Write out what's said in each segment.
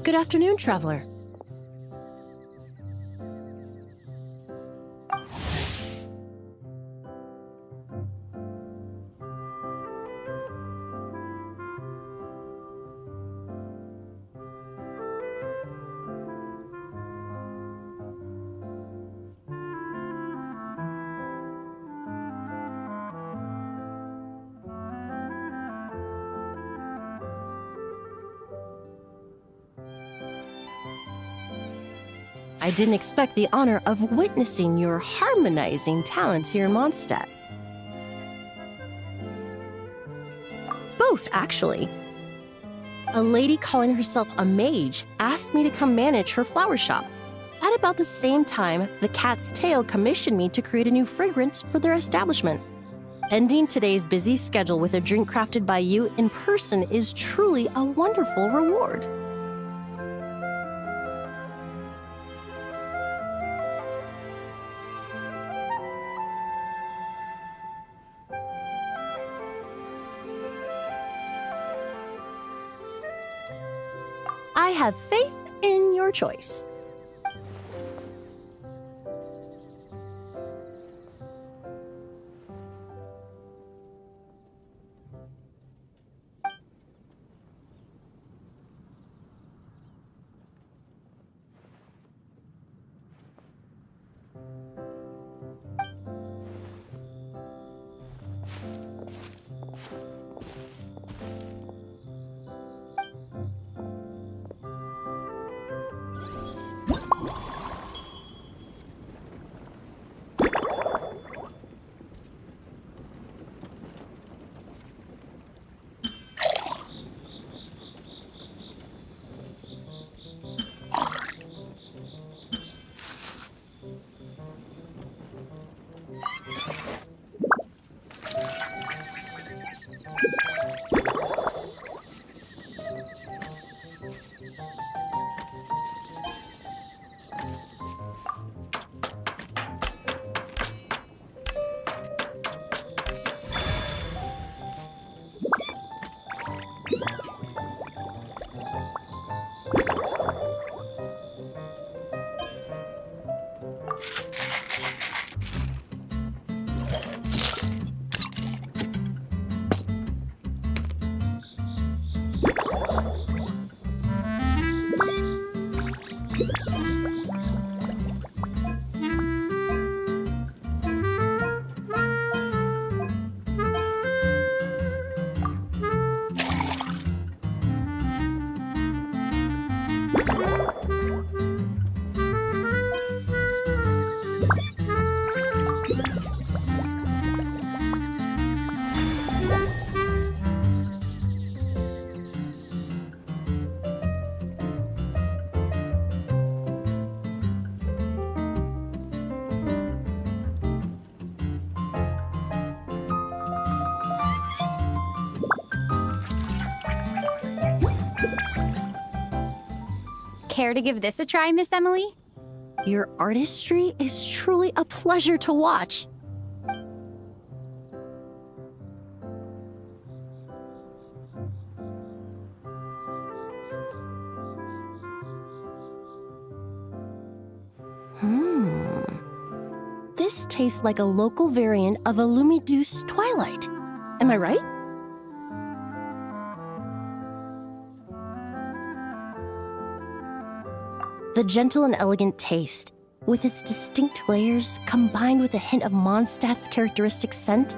Good afternoon, traveler. I didn't expect the honor of witnessing your harmonizing talents here in Mondstadt. Both, actually. A lady calling herself a mage asked me to come manage her flower shop. At about the same time, the Cat's Tail commissioned me to create a new fragrance for their establishment. Ending today's busy schedule with a drink crafted by you in person is truly a wonderful reward. I have faith in your choice. Care to give this a try, Miss Emily? Your artistry is truly a pleasure to watch. This tastes like a local variant of a Lumiduce Twilight. Am I right? The gentle and elegant taste, with its distinct layers combined with a hint of Mondstadt's characteristic scent,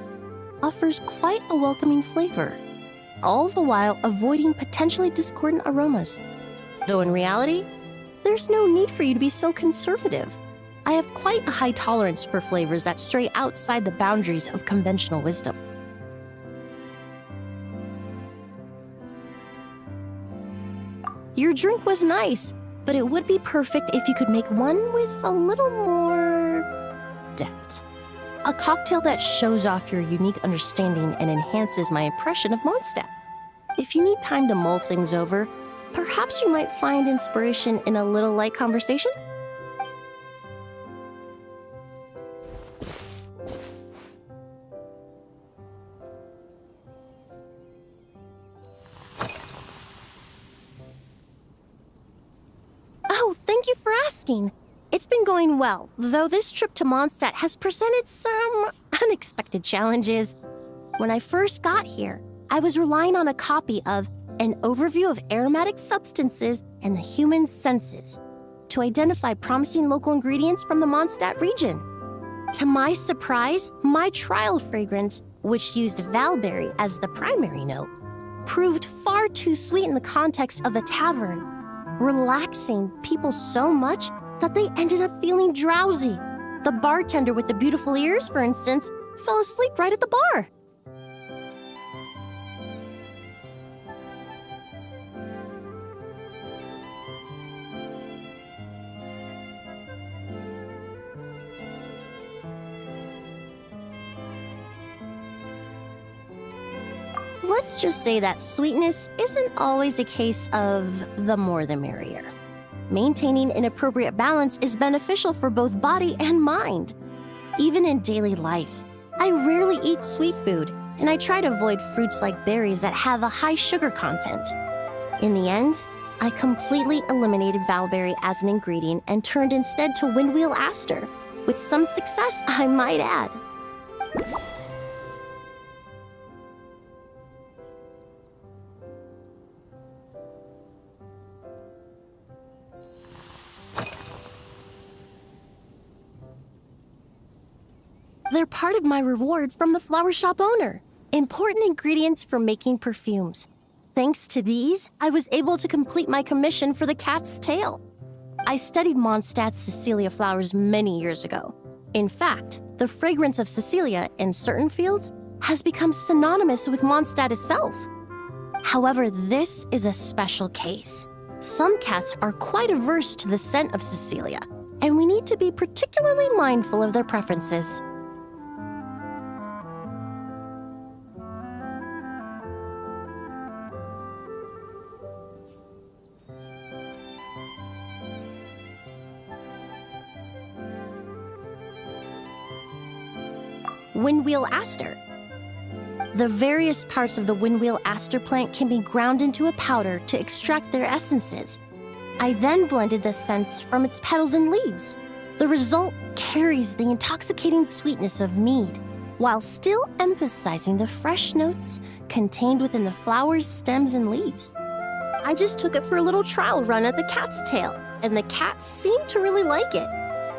offers quite a welcoming flavor, all the while avoiding potentially discordant aromas. Though in reality, there's no need for you to be so conservative. I have quite a high tolerance for flavors that stray outside the boundaries of conventional wisdom. drink was nice, but it would be perfect if you could make one with a little more depth. A cocktail that shows off your unique understanding and enhances my impression of Mondstadt. If you need time to mull things over, perhaps you might find inspiration in a little light conversation? Oh, thank you for asking. It's been going well, though this trip to Mondstadt has presented some unexpected challenges. When I first got here, I was relying on a copy of An Overview of Aromatic Substances and the Human Senses to identify promising local ingredients from the Mondstadt region. To my surprise, my trial fragrance, which used valberry as the primary note, proved far too sweet in the context of a tavern, relaxing people so much that they ended up feeling drowsy. The bartender with the beautiful ears, for instance, fell asleep right at the bar. Let's just say that sweetness isn't always a case of the more the merrier. Maintaining an appropriate balance is beneficial for both body and mind. Even in daily life, I rarely eat sweet food, and I try to avoid fruits like berries that have a high sugar content. In the end, I completely eliminated valberry as an ingredient and turned instead to windwheel aster, with some success, I might add. They're part of my reward from the flower shop owner. Important ingredients for making perfumes. Thanks to these, I was able to complete my commission for the cat's tail. I studied Mondstadt's Cecilia flowers many years ago. In fact, the fragrance of Cecilia in certain fields has become synonymous with Mondstadt itself. However, this is a special case. Some cats are quite averse to the scent of Cecilia, and we need to be particularly mindful of their preferences. Windwheel aster. The various parts of the windwheel aster plant can be ground into a powder to extract their essences. I then blended the scents from its petals and leaves. The result carries the intoxicating sweetness of mead, while still emphasizing the fresh notes contained within the flowers, stems, and leaves. I just took it for a little trial run at the cat's tail, and the cats seemed to really like it,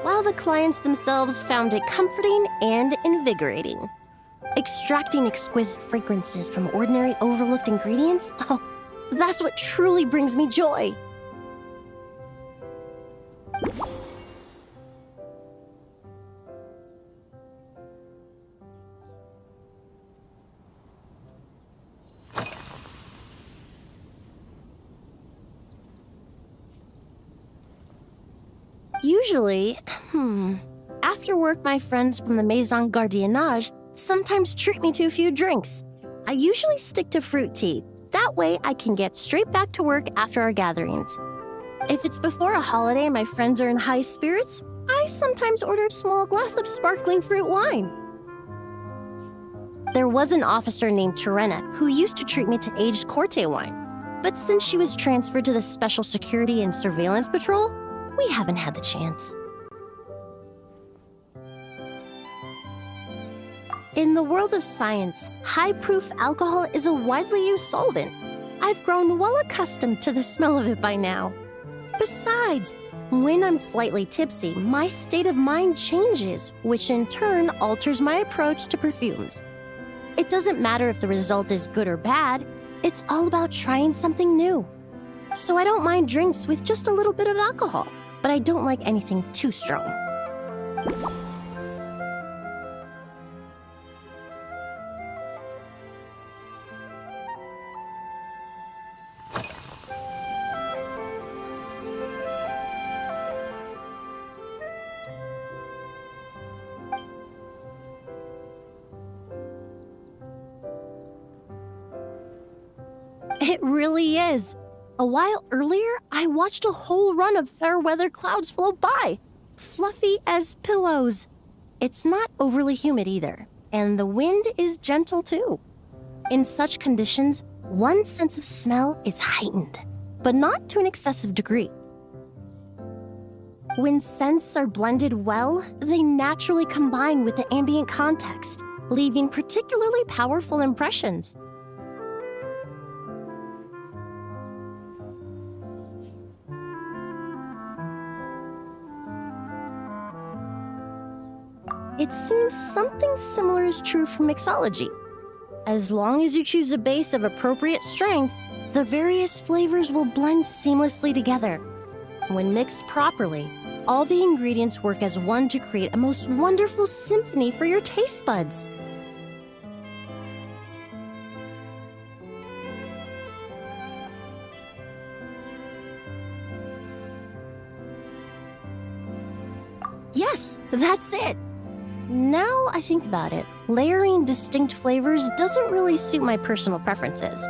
while the clients themselves found it comforting and invigorating. Extracting exquisite fragrances from ordinary overlooked ingredients, oh, that's what truly brings me joy. Usually, after work, my friends from the Maison Gardiennage sometimes treat me to a few drinks. I usually stick to fruit tea. That way I can get straight back to work after our gatherings. If it's before a holiday and my friends are in high spirits, I sometimes order a small glass of sparkling fruit wine. There was an officer named Terena who used to treat me to aged Corte wine, but since she was transferred to the Special Security and Surveillance Patrol, we haven't had the chance. In the world of science, high-proof alcohol is a widely used solvent. I've grown well accustomed to the smell of it by now. Besides, when I'm slightly tipsy, my state of mind changes, which in turn alters my approach to perfumes. It doesn't matter if the result is good or bad, it's all about trying something new. So I don't mind drinks with just a little bit of alcohol, but I don't like anything too strong. It really is. A while earlier, I watched a whole run of fair weather clouds float by, fluffy as pillows. It's not overly humid either, and the wind is gentle too. In such conditions, one's sense of smell is heightened, but not to an excessive degree. When scents are blended well, they naturally combine with the ambient context, leaving particularly powerful impressions. It seems something similar is true for mixology. As long as you choose a base of appropriate strength, the various flavors will blend seamlessly together. When mixed properly, all the ingredients work as one to create a most wonderful symphony for your taste buds. Yes, that's it. Now I think about it, layering distinct flavors doesn't really suit my personal preferences.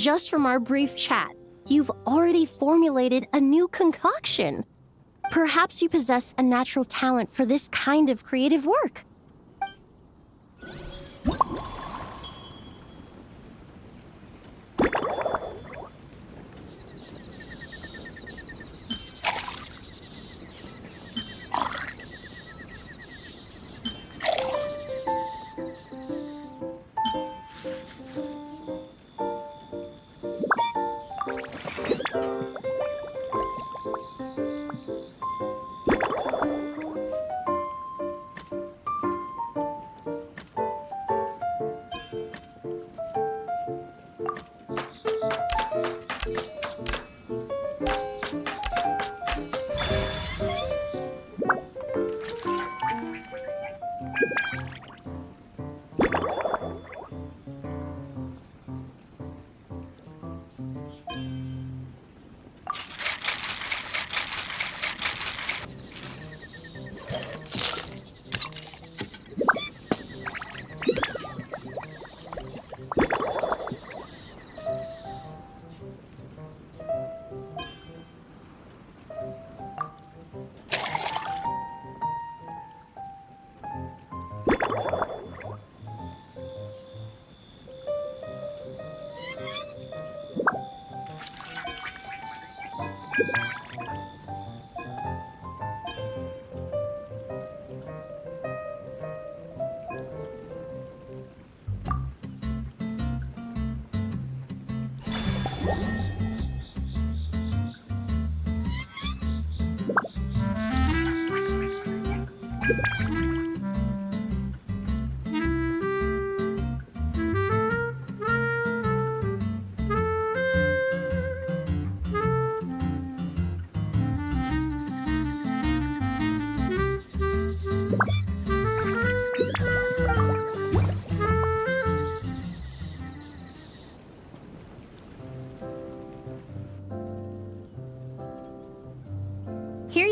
Just from our brief chat, you've already formulated a new concoction. Perhaps you possess a natural talent for this kind of creative work.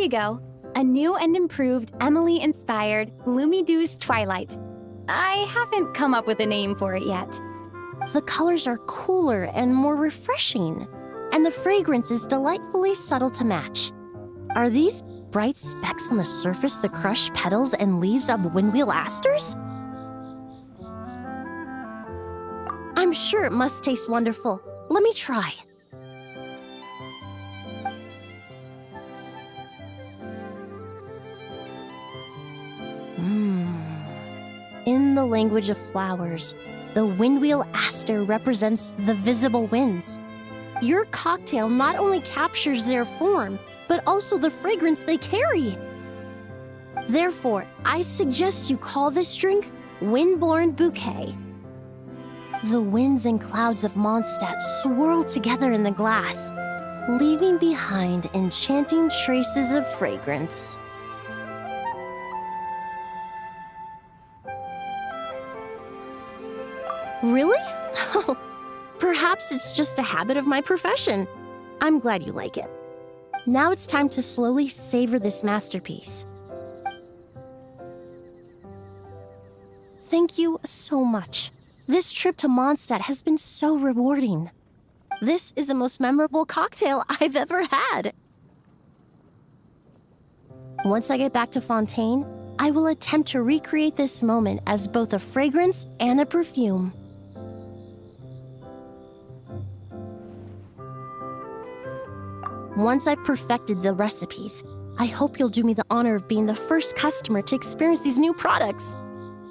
you go. A new and improved Emily-inspired Lumidouce Twilight. I haven't come up with a name for it yet. The colors are cooler and more refreshing, and the fragrance is delightfully subtle to match. Are these bright specks on the surface the crushed petals and leaves of windwheel asters? I'm sure it must taste wonderful. Let me try. In the language of flowers, the windwheel aster represents the visible winds. Your cocktail not only captures their form, but also the fragrance they carry. Therefore, I suggest you call this drink Windborne Bouquet. The winds and clouds of Mondstadt swirl together in the glass, leaving behind enchanting traces of fragrance. Really? Oh, perhaps it's just a habit of my profession. I'm glad you like it. Now it's time to slowly savor this masterpiece. Thank you so much. This trip to Mondstadt has been so rewarding. This is the most memorable cocktail I've ever had. Once I get back to Fontaine, I will attempt to recreate this moment as both a fragrance and a perfume. Once I've perfected the recipes, I hope you'll do me the honor of being the first customer to experience these new products.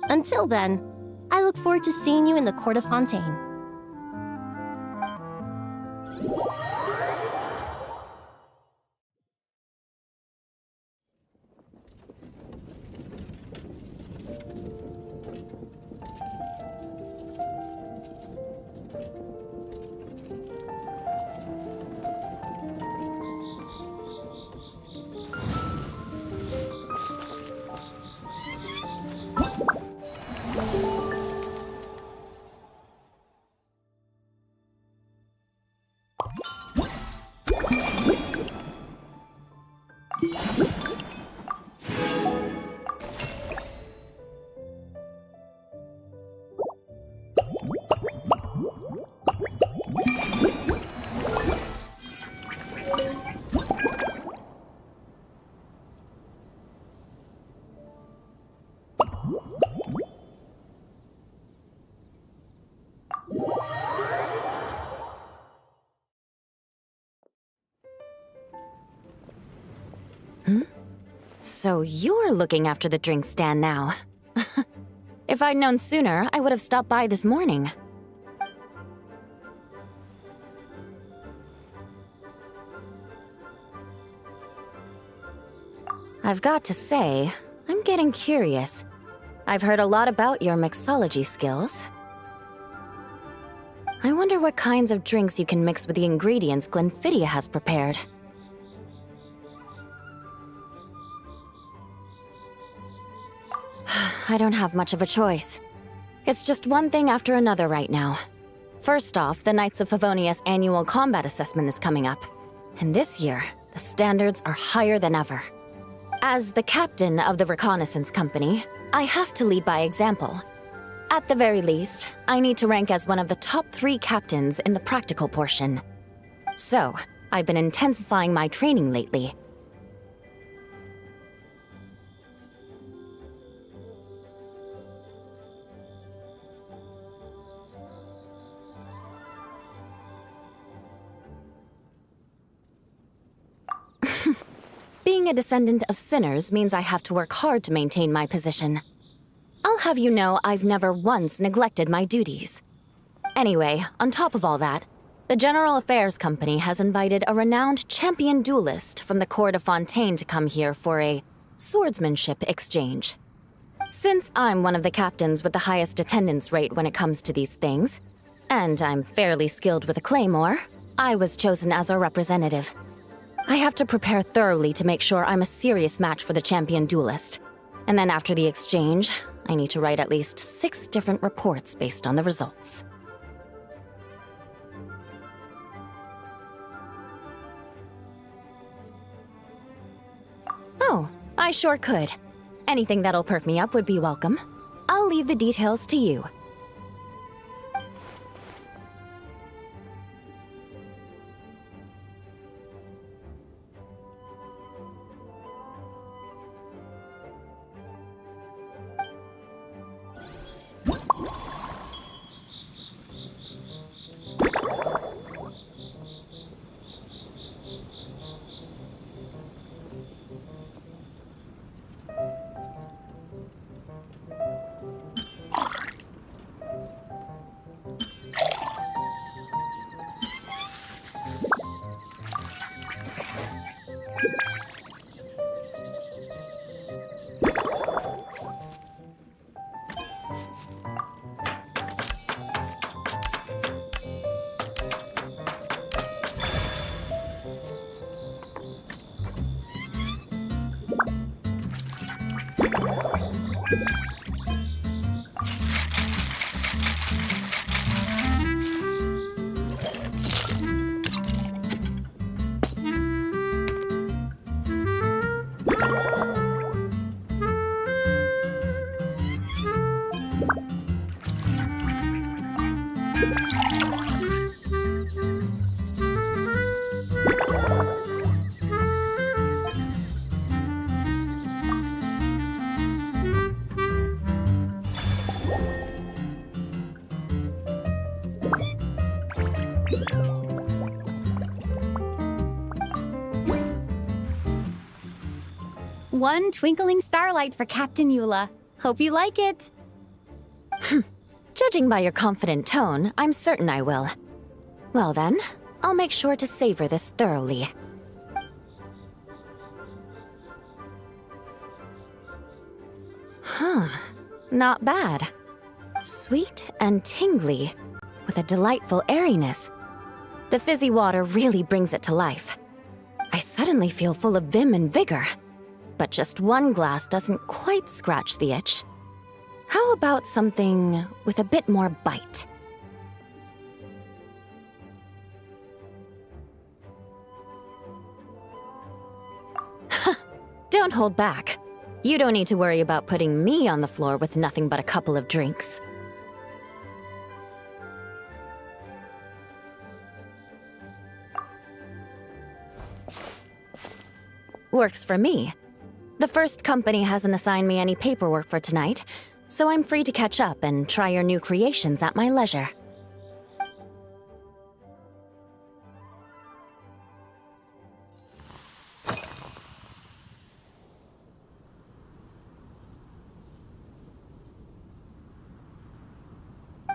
Until then, I look forward to seeing you in the Court of Fontaine. So you're looking after the drink stand now. If I'd known sooner, I would have stopped by this morning. I've got to say, I'm getting curious. I've heard a lot about your mixology skills. I wonder what kinds of drinks you can mix with the ingredients Glenfiddich has prepared. I don't have much of a choice. It's just one thing after another right now. First off, the Knights of Favonius annual combat assessment is coming up. And this year, the standards are higher than ever. As the captain of the reconnaissance company, I have to lead by example. At the very least, I need to rank as one of the top 3 captains in the practical portion. So, I've been intensifying my training lately. Being a descendant of sinners means I have to work hard to maintain my position. I'll have you know I've never once neglected my duties. Anyway, on top of all that, the General Affairs Company has invited a renowned champion duelist from the Court of Fontaine to come here for a swordsmanship exchange. Since I'm one of the captains with the highest attendance rate when it comes to these things, and I'm fairly skilled with a claymore, I was chosen as our representative. I have to prepare thoroughly to make sure I'm a serious match for the champion duelist. And then after the exchange, I need to write at least 6 different reports based on the results. I sure could. Anything that'll perk me up would be welcome. I'll leave the details to you. One twinkling starlight for Captain Eula. Hope you like it. Judging by your confident tone, I'm certain I will. Well then, I'll make sure to savor this thoroughly. Huh, not bad. Sweet and tingly, with a delightful airiness. The fizzy water really brings it to life. I suddenly feel full of vim and vigor. But just one glass doesn't quite scratch the itch. How about something with a bit more bite? Don't hold back. You don't need to worry about putting me on the floor with nothing but a couple of drinks. Works for me. The first company hasn't assigned me any paperwork for tonight, so I'm free to catch up and try your new creations at my leisure.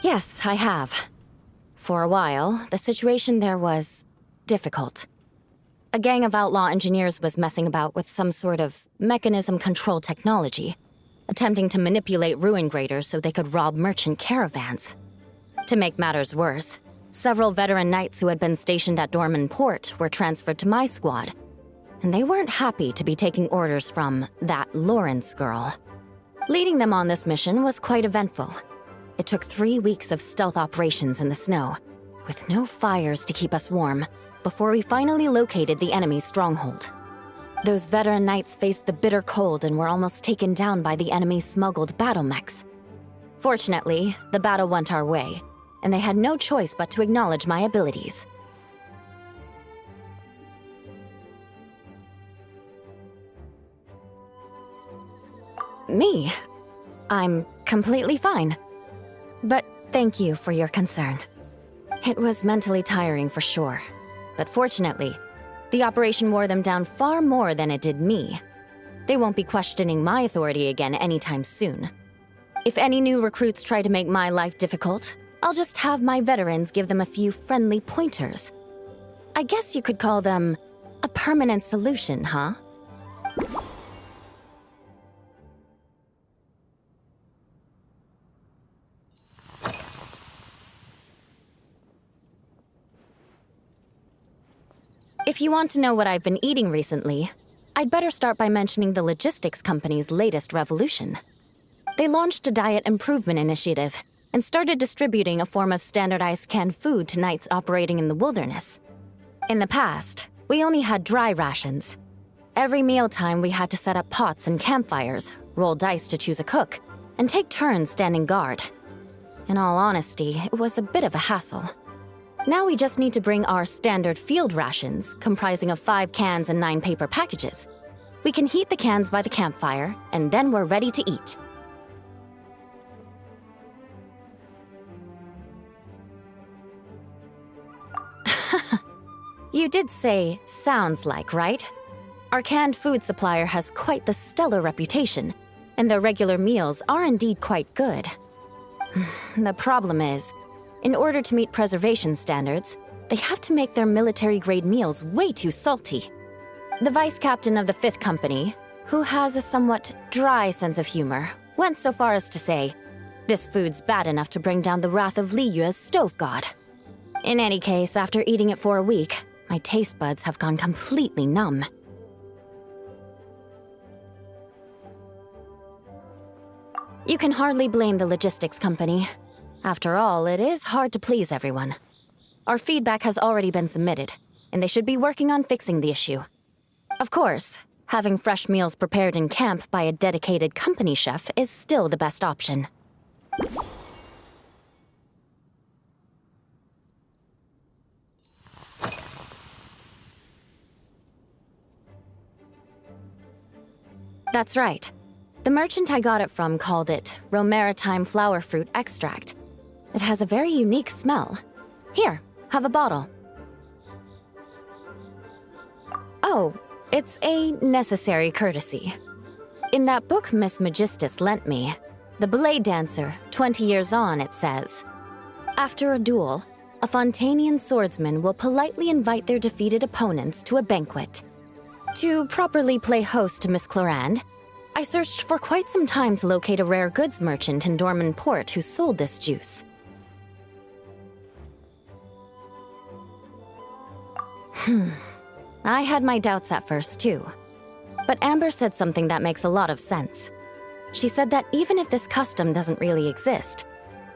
Yes, I have. For a while, the situation there was difficult. A gang of outlaw engineers was messing about with some sort of mechanism control technology, attempting to manipulate ruin graders so they could rob merchant caravans. To make matters worse, several veteran knights who had been stationed at Dorman Port were transferred to my squad, and they weren't happy to be taking orders from that Lawrence girl. Leading them on this mission was quite eventful. It took 3 weeks of stealth operations in the snow, with no fires to keep us warm, before we finally located the enemy's stronghold. Those veteran knights faced the bitter cold and were almost taken down by the enemy's smuggled battle mechs. Fortunately, the battle went our way, and they had no choice but to acknowledge my abilities. Me? I'm completely fine. But thank you for your concern. It was mentally tiring for sure. But fortunately, the operation wore them down far more than it did me. They won't be questioning my authority again anytime soon. If any new recruits try to make my life difficult, I'll just have my veterans give them a few friendly pointers. I guess you could call them a permanent solution, huh? If you want to know what I've been eating recently, I'd better start by mentioning the logistics company's latest revolution. They launched a diet improvement initiative and started distributing a form of standardized canned food to knights operating in the wilderness. In the past, we only had dry rations. Every mealtime, we had to set up pots and campfires, roll dice to choose a cook, and take turns standing guard. In all honesty, it was a bit of a hassle. Now we just need to bring our standard field rations, comprising of 5 cans and 9 paper packages. We can heat the cans by the campfire, and then we're ready to eat. You did say, sounds like, right? Our canned food supplier has quite the stellar reputation, and their regular meals are indeed quite good. The problem is, in order to meet preservation standards, they have to make their military-grade meals way too salty. The vice captain of the 5th Company, who has a somewhat dry sense of humor, went so far as to say, "This food's bad enough to bring down the wrath of Li Yue's stove god." In any case, after eating it for a week, my taste buds have gone completely numb. You can hardly blame the logistics company. After all, it is hard to please everyone. Our feedback has already been submitted, and they should be working on fixing the issue. Of course, having fresh meals prepared in camp by a dedicated company chef is still the best option. That's right. The merchant I got it from called it Romaritime flower fruit extract. It has a very unique smell. Here, have a bottle. Oh, it's a necessary courtesy. In that book Miss Magistus lent me, The Blade Dancer, 20 Years On, it says, "After a duel, a Fontanian swordsman will politely invite their defeated opponents to a banquet." To properly play host to Miss Clorand, I searched for quite some time to locate a rare goods merchant in Dorman Port who sold this juice. I had my doubts at first, too. But Amber said something that makes a lot of sense. She said that even if this custom doesn't really exist,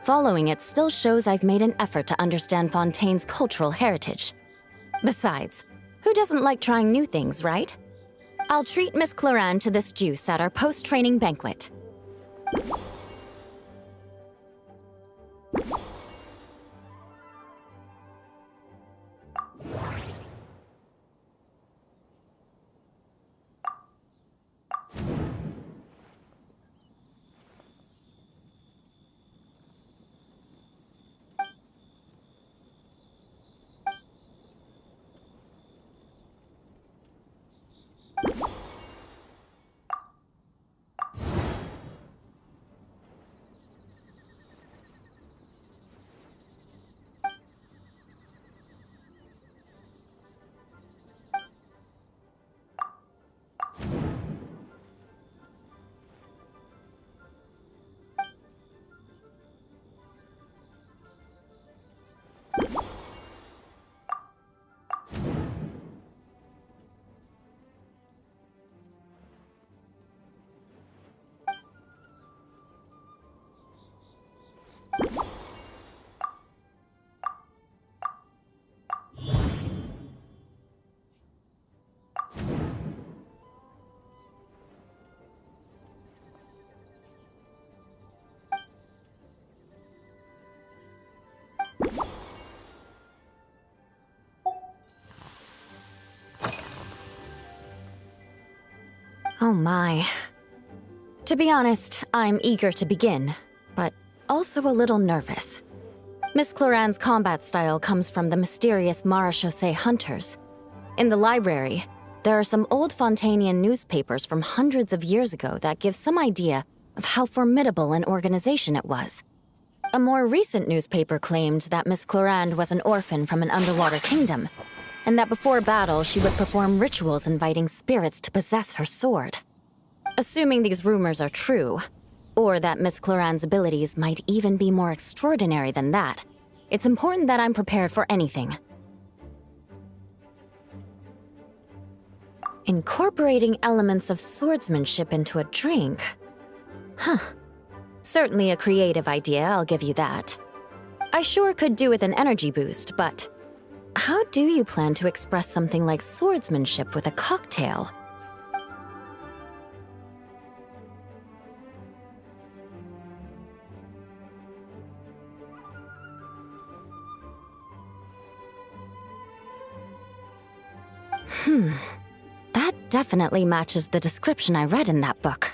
following it still shows I've made an effort to understand Fontaine's cultural heritage. Besides, who doesn't like trying new things, right? I'll treat Miss Clorand to this juice at our post-training banquet. Oh my. To be honest, I'm eager to begin, but also a little nervous. Miss Clorand's combat style comes from the mysterious Marechaussee hunters. In the library, there are some old Fontanian newspapers from hundreds of years ago that give some idea of how formidable an organization it was. A more recent newspaper claimed that Miss Clorand was an orphan from an underwater kingdom, and that before battle she would perform rituals inviting spirits to possess her sword. Assuming these rumors are true, or that Miss Clorand's abilities might even be more extraordinary than that, it's important that I'm prepared for anything. Incorporating elements of swordsmanship into a drink? Huh. Certainly a creative idea, I'll give you that. I sure could do with an energy boost, but how do you plan to express something like swordsmanship with a cocktail? That definitely matches the description I read in that book.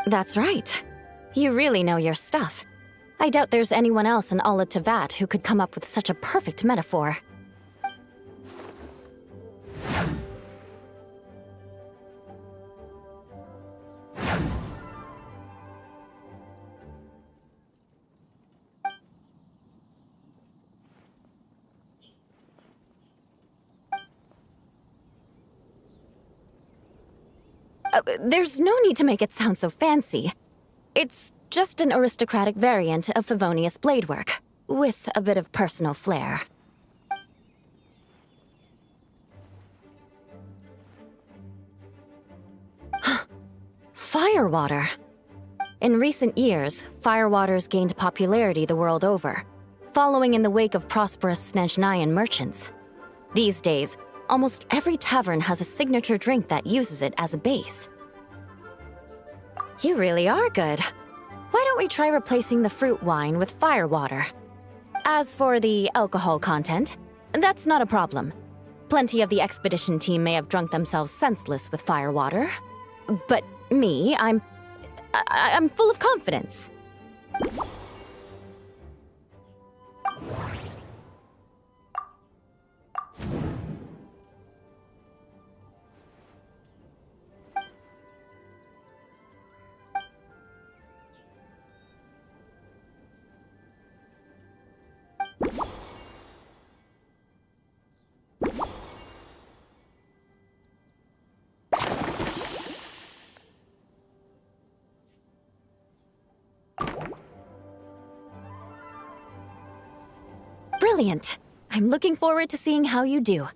That's right. You really know your stuff. I doubt there's anyone else in all of Tevat who could come up with such a perfect metaphor. There's no need to make it sound so fancy. It's just an aristocratic variant of Favonius bladework, with a bit of personal flair. Firewater. In recent years, firewaters gained popularity the world over, following in the wake of prosperous Snezhnayan merchants. These days, almost every tavern has a signature drink that uses it as a base. You really are good. Why don't we try replacing the fruit wine with firewater? As for the alcohol content, that's not a problem. Plenty of the expedition team may have drunk themselves senseless with firewater. But me, I'm full of confidence. Brilliant! I'm looking forward to seeing how you do.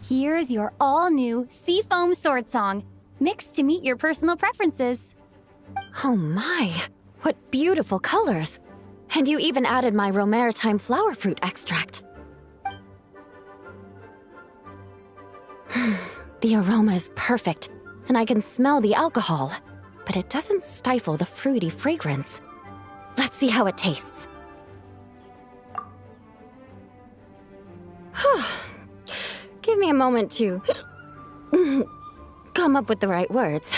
Here's your all-new Seafoam Sword Song, mixed to meet your personal preferences. Oh my, what beautiful colors! And you even added my romaritime flower fruit extract. The aroma is perfect, and I can smell the alcohol, but it doesn't stifle the fruity fragrance. Let's see how it tastes. Give me a moment to come up with the right words.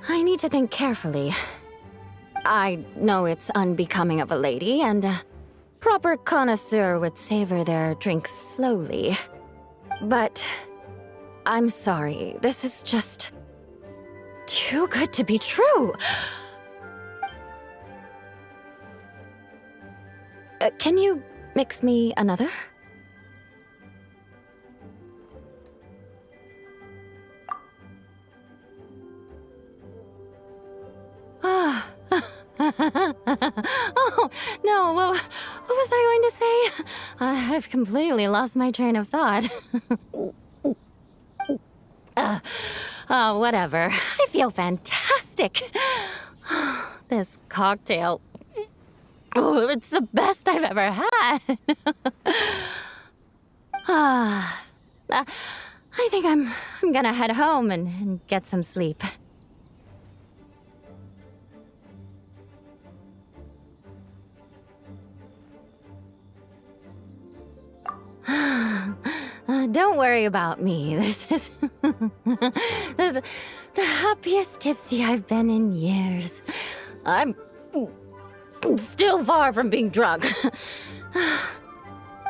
I need to think carefully. I know it's unbecoming of a lady, and a proper connoisseur would savor their drinks slowly. But I'm sorry, this is just too good to be true. Can you mix me another? Oh, no, what was I going to say? I've completely lost my train of thought. Whatever. I feel fantastic. This cocktail. Oh, it's the best I've ever had. I think I'm gonna head home and get some sleep. Don't worry about me. This is the happiest tipsy I've been in years. I'm still far from being drunk.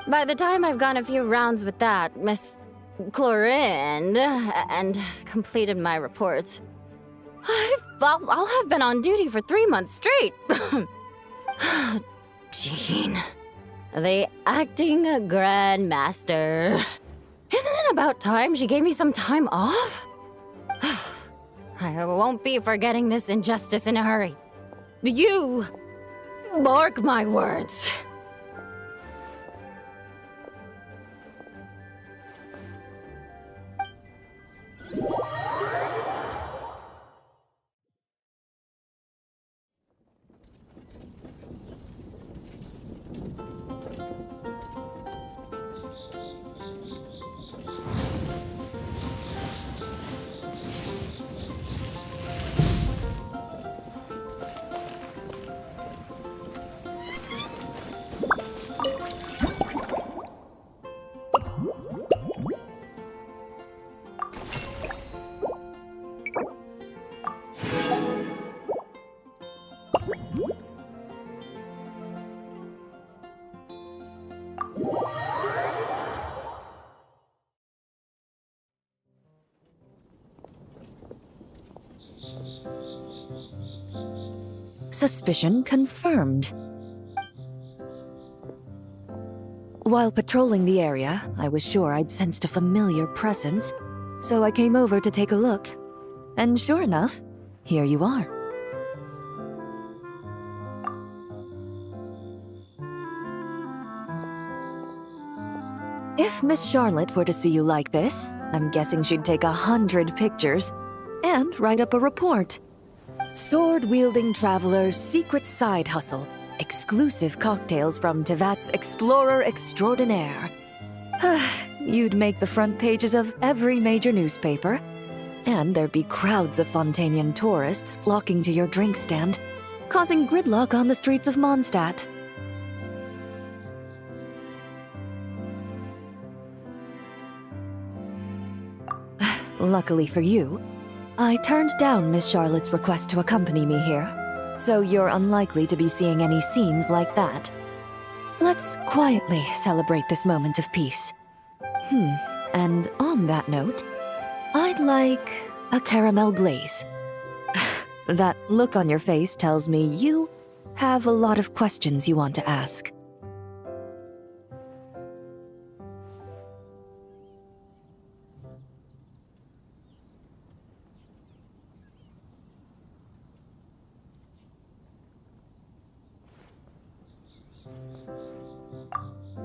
By the time I've gone a few rounds with that, Miss Chlorine, and completed my reports, I'll have been on duty for 3 months straight. Jean, the acting grandmaster. Isn't it about time she gave me some time off? I won't be forgetting this injustice in a hurry. You mark my words. Suspicion confirmed. While patrolling the area, I was sure I'd sensed a familiar presence, so I came over to take a look. And sure enough, here you are. If Miss Charlotte were to see you like this, I'm guessing she'd take 100 pictures and write up a report. Sword-wielding traveler's secret side hustle. Exclusive cocktails from Tevat's Explorer Extraordinaire. You'd make the front pages of every major newspaper. And there'd be crowds of Fontanian tourists flocking to your drink stand, causing gridlock on the streets of Mondstadt. Luckily for you, I turned down Miss Charlotte's request to accompany me here, so you're unlikely to be seeing any scenes like that. Let's quietly celebrate this moment of peace. And on that note, I'd like a caramel glaze. That look on your face tells me you have a lot of questions you want to ask.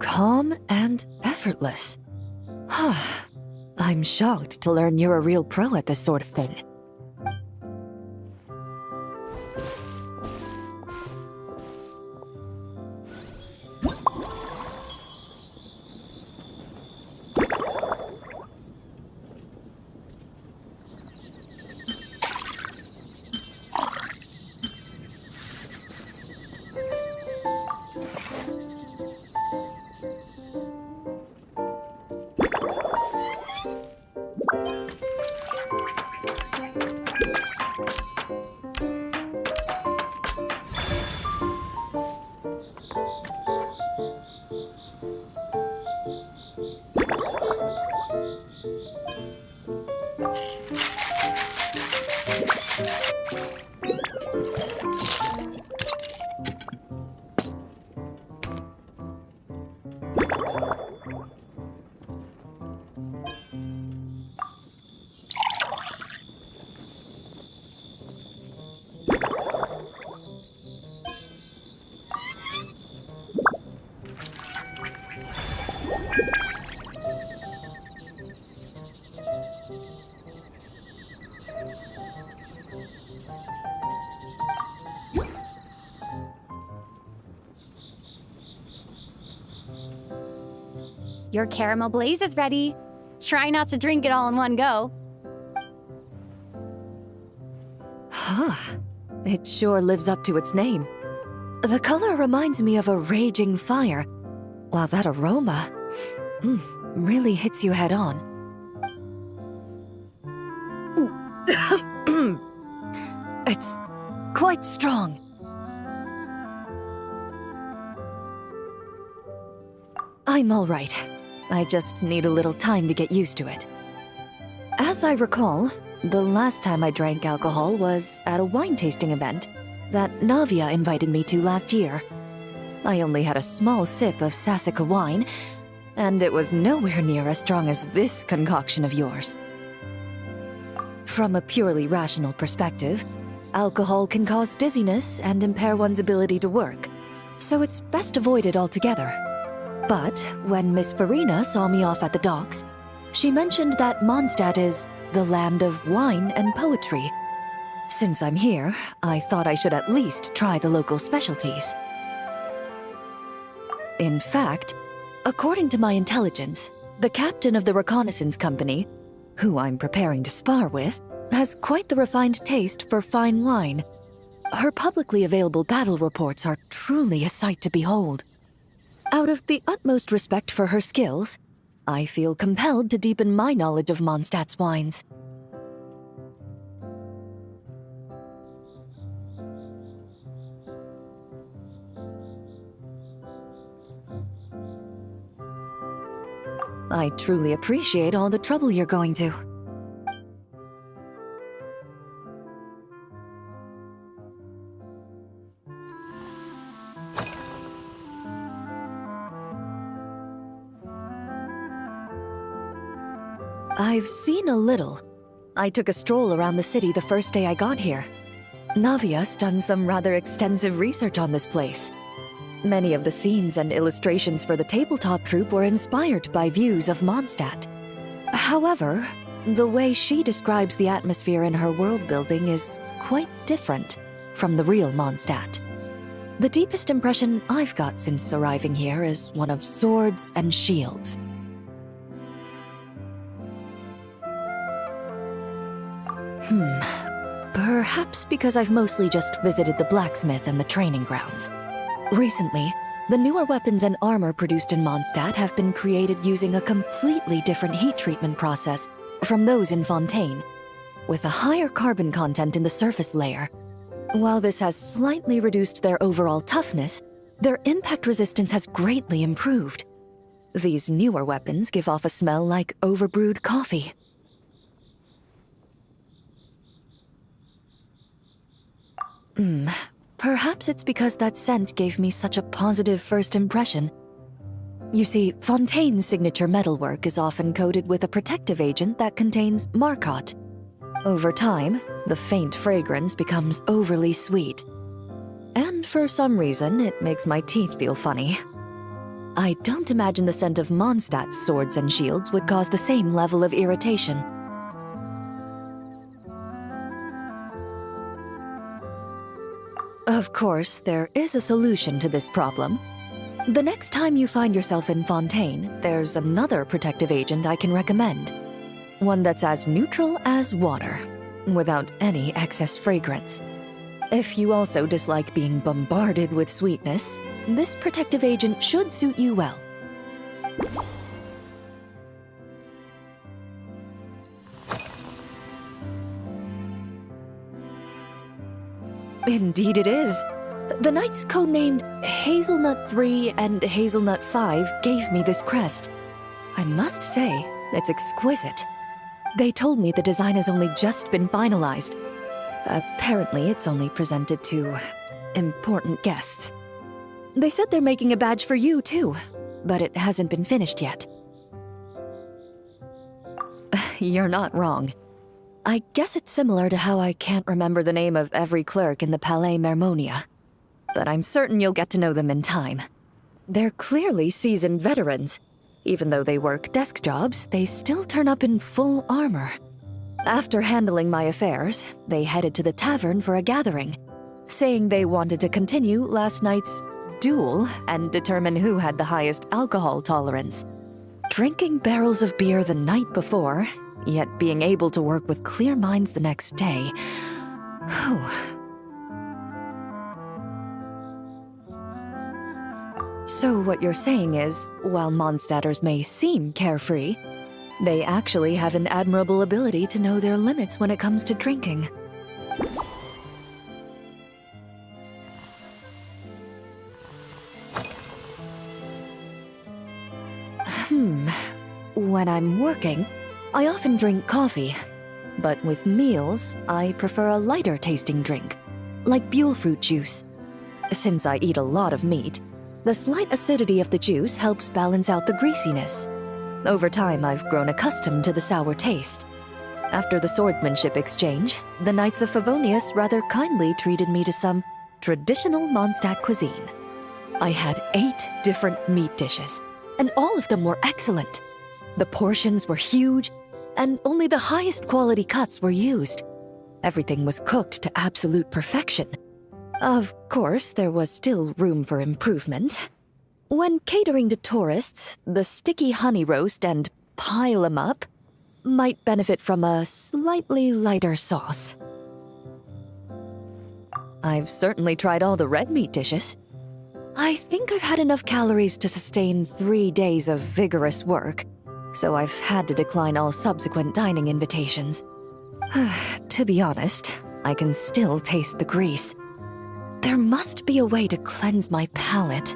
Calm and effortless. I'm shocked to learn you're a real pro at this sort of thing. Your caramel blaze is ready. Try not to drink it all in one go. Huh. It sure lives up to its name. The color reminds me of a raging fire, while that aroma really hits you head on. It's quite strong. I'm all right. I just need a little time to get used to it. As I recall, the last time I drank alcohol was at a wine tasting event that Navia invited me to last year. I only had a small sip of Sassica wine, and it was nowhere near as strong as this concoction of yours. From a purely rational perspective, alcohol can cause dizziness and impair one's ability to work, so it's best avoided altogether. But when Miss Farina saw me off at the docks, she mentioned that Mondstadt is the land of wine and poetry. Since I'm here, I thought I should at least try the local specialties. In fact, according to my intelligence, the captain of the reconnaissance company, who I'm preparing to spar with, has quite the refined taste for fine wine. Her publicly available battle reports are truly a sight to behold. Out of the utmost respect for her skills, I feel compelled to deepen my knowledge of Mondstadt's wines. I truly appreciate all the trouble you're going to. I've seen a little. I took a stroll around the city the first day I got here. Navia's done some rather extensive research on this place. Many of the scenes and illustrations for the tabletop troupe were inspired by views of Mondstadt. However, the way she describes the atmosphere in her world building is quite different from the real Mondstadt. The deepest impression I've got since arriving here is one of swords and shields. Perhaps because I've mostly just visited the blacksmith and the training grounds. Recently, the newer weapons and armor produced in Mondstadt have been created using a completely different heat treatment process from those in Fontaine, with a higher carbon content in the surface layer. While this has slightly reduced their overall toughness, their impact resistance has greatly improved. These newer weapons give off a smell like overbrewed coffee. Perhaps it's because that scent gave me such a positive first impression. You see, Fontaine's signature metalwork is often coated with a protective agent that contains Marcotte. Over time, the faint fragrance becomes overly sweet. And for some reason, it makes my teeth feel funny. I don't imagine the scent of Mondstadt's swords and shields would cause the same level of irritation. Of course, there is a solution to this problem. The next time you find yourself in Fontaine, there's another protective agent I can recommend. One that's as neutral as water, without any excess fragrance. If you also dislike being bombarded with sweetness, this protective agent should suit you well. Indeed it is. The knights codenamed Hazelnut 3 and Hazelnut 5 gave me this crest. I must say, it's exquisite. They told me the design has only just been finalized. Apparently, it's only presented to important guests. They said they're making a badge for you, too, but it hasn't been finished yet. You're not wrong. I guess it's similar to how I can't remember the name of every clerk in the Palais Mermonia. But I'm certain you'll get to know them in time. They're clearly seasoned veterans. Even though they work desk jobs, they still turn up in full armor. After handling my affairs, they headed to the tavern for a gathering, saying they wanted to continue last night's duel and determine who had the highest alcohol tolerance. Drinking barrels of beer the night before, yet being able to work with clear minds the next day. Whew. So what you're saying is, while Mondstadters may seem carefree, they actually have an admirable ability to know their limits when it comes to drinking. When I'm working, I often drink coffee. But with meals, I prefer a lighter tasting drink, like Buell fruit juice. Since I eat a lot of meat, the slight acidity of the juice helps balance out the greasiness. Over time, I've grown accustomed to the sour taste. After the swordsmanship exchange, the Knights of Favonius rather kindly treated me to some traditional Mondstadt cuisine. I had 8 different meat dishes, and all of them were excellent. The portions were huge, and only the highest quality cuts were used. Everything was cooked to absolute perfection. Of course, there was still room for improvement. When catering to tourists, the sticky honey roast and pile 'em up might benefit from a slightly lighter sauce. I've certainly tried all the red meat dishes. I think I've had enough calories to sustain 3 days of vigorous work, so I've had to decline all subsequent dining invitations. To be honest, I can still taste the grease. There must be a way to cleanse my palate.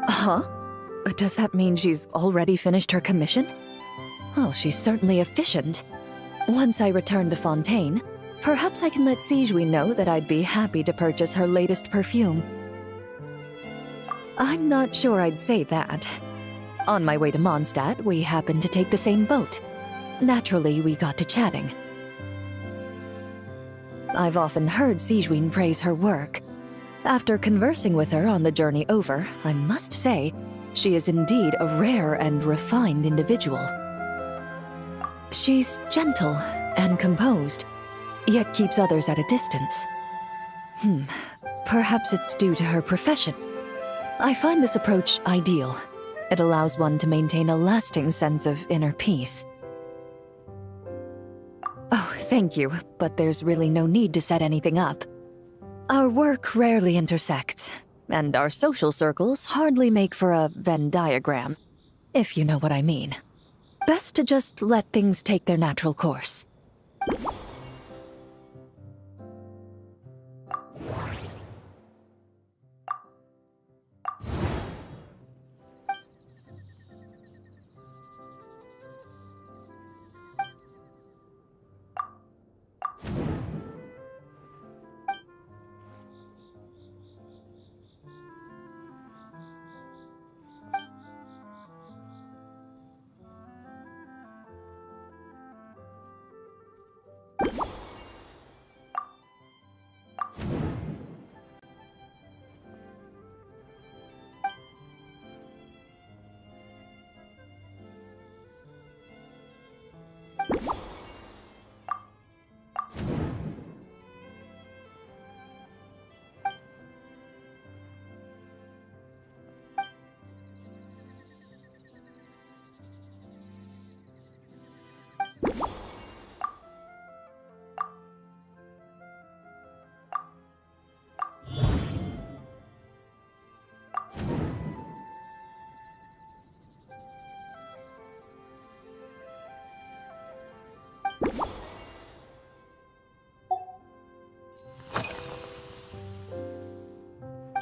Huh? Does that mean she's already finished her commission? Well, she's certainly efficient. Once I return to Fontaine, perhaps I can let Sigewinne know that I'd be happy to purchase her latest perfume. I'm not sure I'd say that. On my way to Mondstadt, we happened to take the same boat. Naturally, we got to chatting. I've often heard Sigewinne praise her work. After conversing with her on the journey over, I must say, she is indeed a rare and refined individual. She's gentle and composed, yet keeps others at a distance. Perhaps it's due to her profession. I find this approach ideal. It allows one to maintain a lasting sense of inner peace. Oh, thank you, but there's really no need to set anything up. Our work rarely intersects, and our social circles hardly make for a Venn diagram, if you know what I mean. Best to just let things take their natural course.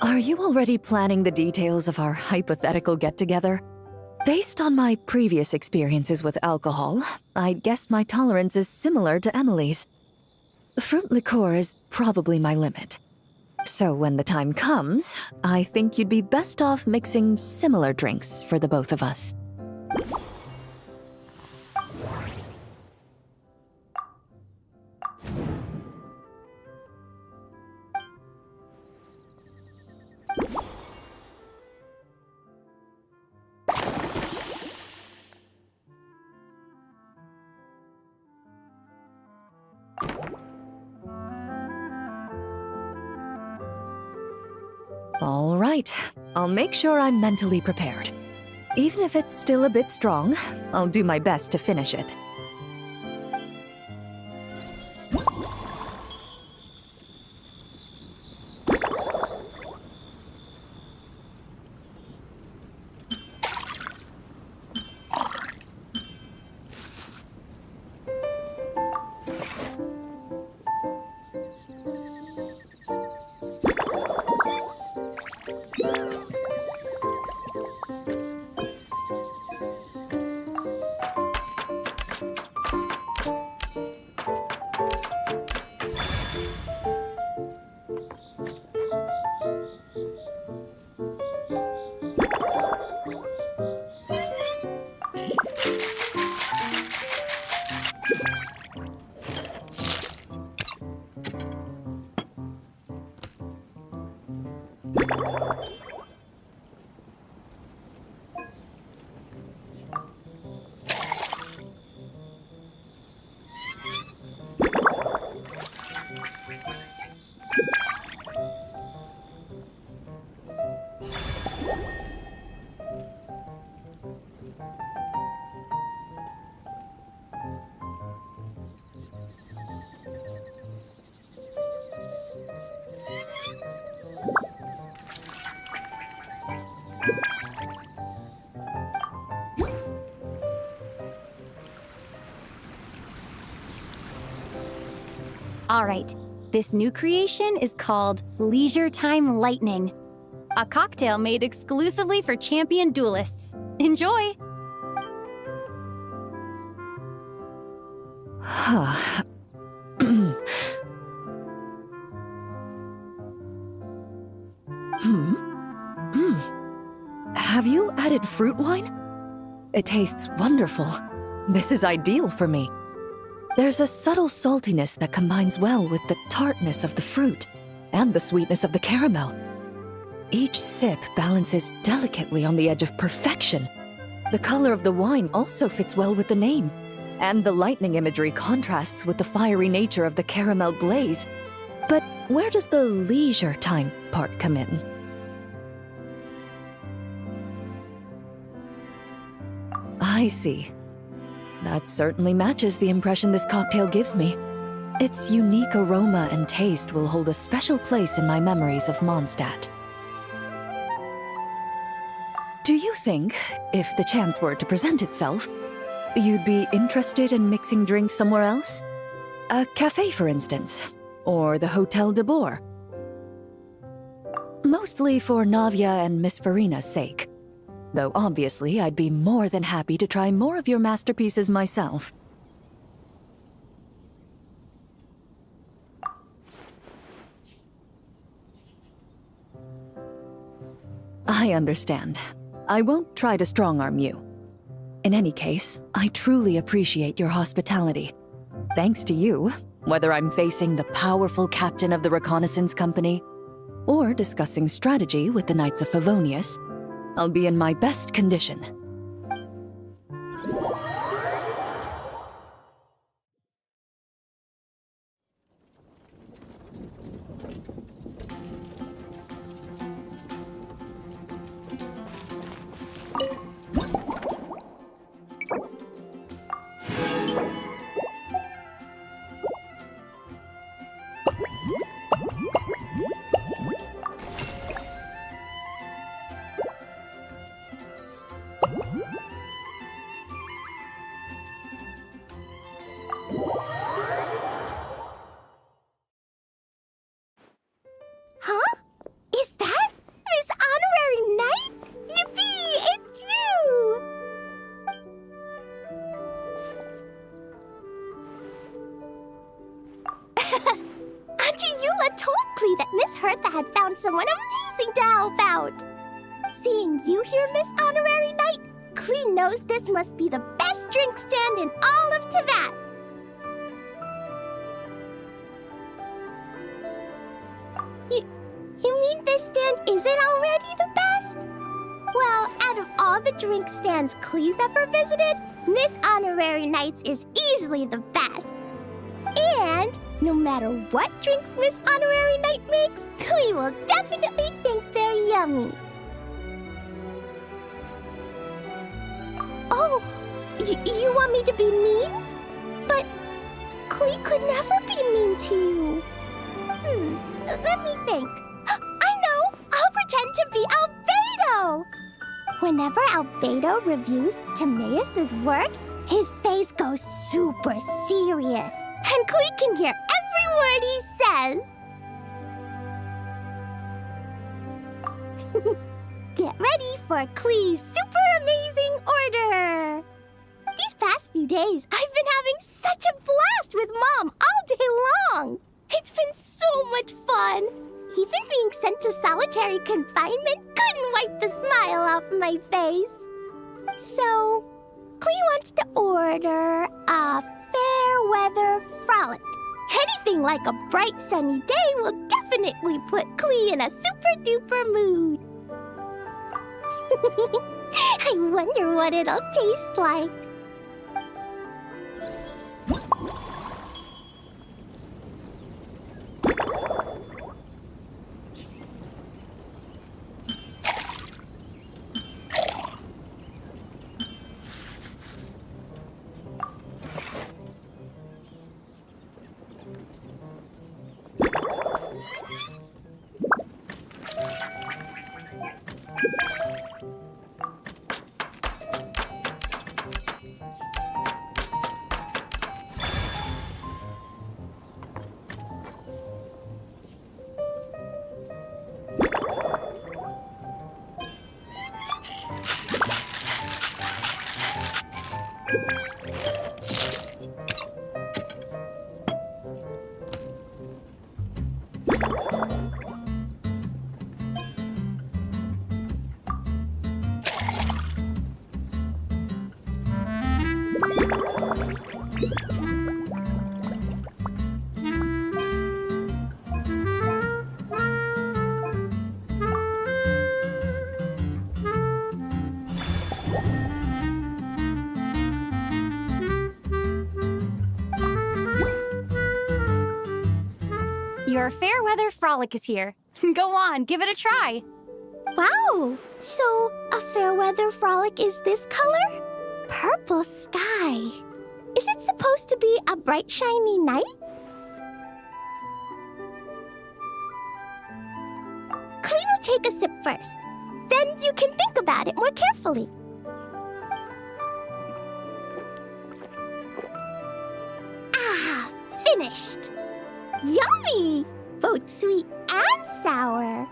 Are you already planning the details of our hypothetical get-together? Based on my previous experiences with alcohol, I'd guess my tolerance is similar to Emily's. Fruit liqueur is probably my limit. So when the time comes, I think you'd be best off mixing similar drinks for the both of us. All right, I'll make sure I'm mentally prepared. Even if it's still a bit strong, I'll do my best to finish it. All right, this new creation is called Leisure Time Lightning, a cocktail made exclusively for champion duelists. Enjoy! Have you added fruit wine? It tastes wonderful. This is ideal for me. There's a subtle saltiness that combines well with the tartness of the fruit and the sweetness of the caramel. Each sip balances delicately on the edge of perfection. The color of the wine also fits well with the name, and the lightning imagery contrasts with the fiery nature of the caramel glaze. But where does the leisure time part come in? I see. That certainly matches the impression this cocktail gives me. Its unique aroma and taste will hold a special place in my memories of Mondstadt. Do you think, if the chance were to present itself, you'd be interested in mixing drinks somewhere else? A cafe, for instance, or the Hotel de Boer? Mostly for Navia and Miss Farina's sake. Though obviously I'd be more than happy to try more of your masterpieces myself. I understand. I won't try to strong-arm you. In any case, I truly appreciate your hospitality. Thanks to you, whether I'm facing the powerful captain of the reconnaissance company or discussing strategy with the Knights of Favonius, I'll be in my best condition. Huh? Is that Miss Honorary Knight? Yippee! It's you! Auntie Eula told Klee that Miss Hertha had found someone amazing to help out. Seeing you here, Miss Honorary Knight, Klee knows this must be the best drink stand in all of Teyvat. You mean this stand isn't already the best? Well, out of all the drink stands Klee's ever visited, Miss Honorary Knight's is easily the best. And No matter what drinks Miss Honorary Knight makes, Klee will definitely think they're yummy. Oh, you want me to be mean? But Klee could never be mean to you. Let me think. I know! I'll pretend to be Albedo! Whenever Albedo reviews Timaeus' work, his face goes super serious, and Klee can hear every word he says. Get ready for Klee's super amazing order! These past few days, I've been having such a blast with Mom all day long! It's been so much fun! Even being sent to solitary confinement couldn't wipe the smile off my face. So, Klee wants to order a fair weather frolic. Anything like a bright sunny day will definitely put Klee in a super duper mood. I wonder what it'll taste like. Your fair weather frolic is here. Go on, give it a try. Wow! So, a fair weather frolic is this color? Purple sky. Is it supposed to be a bright, shiny night? Klee will take a sip first. Then you can think about it more carefully. Ah, finished! Yummy! Both sweet and sour.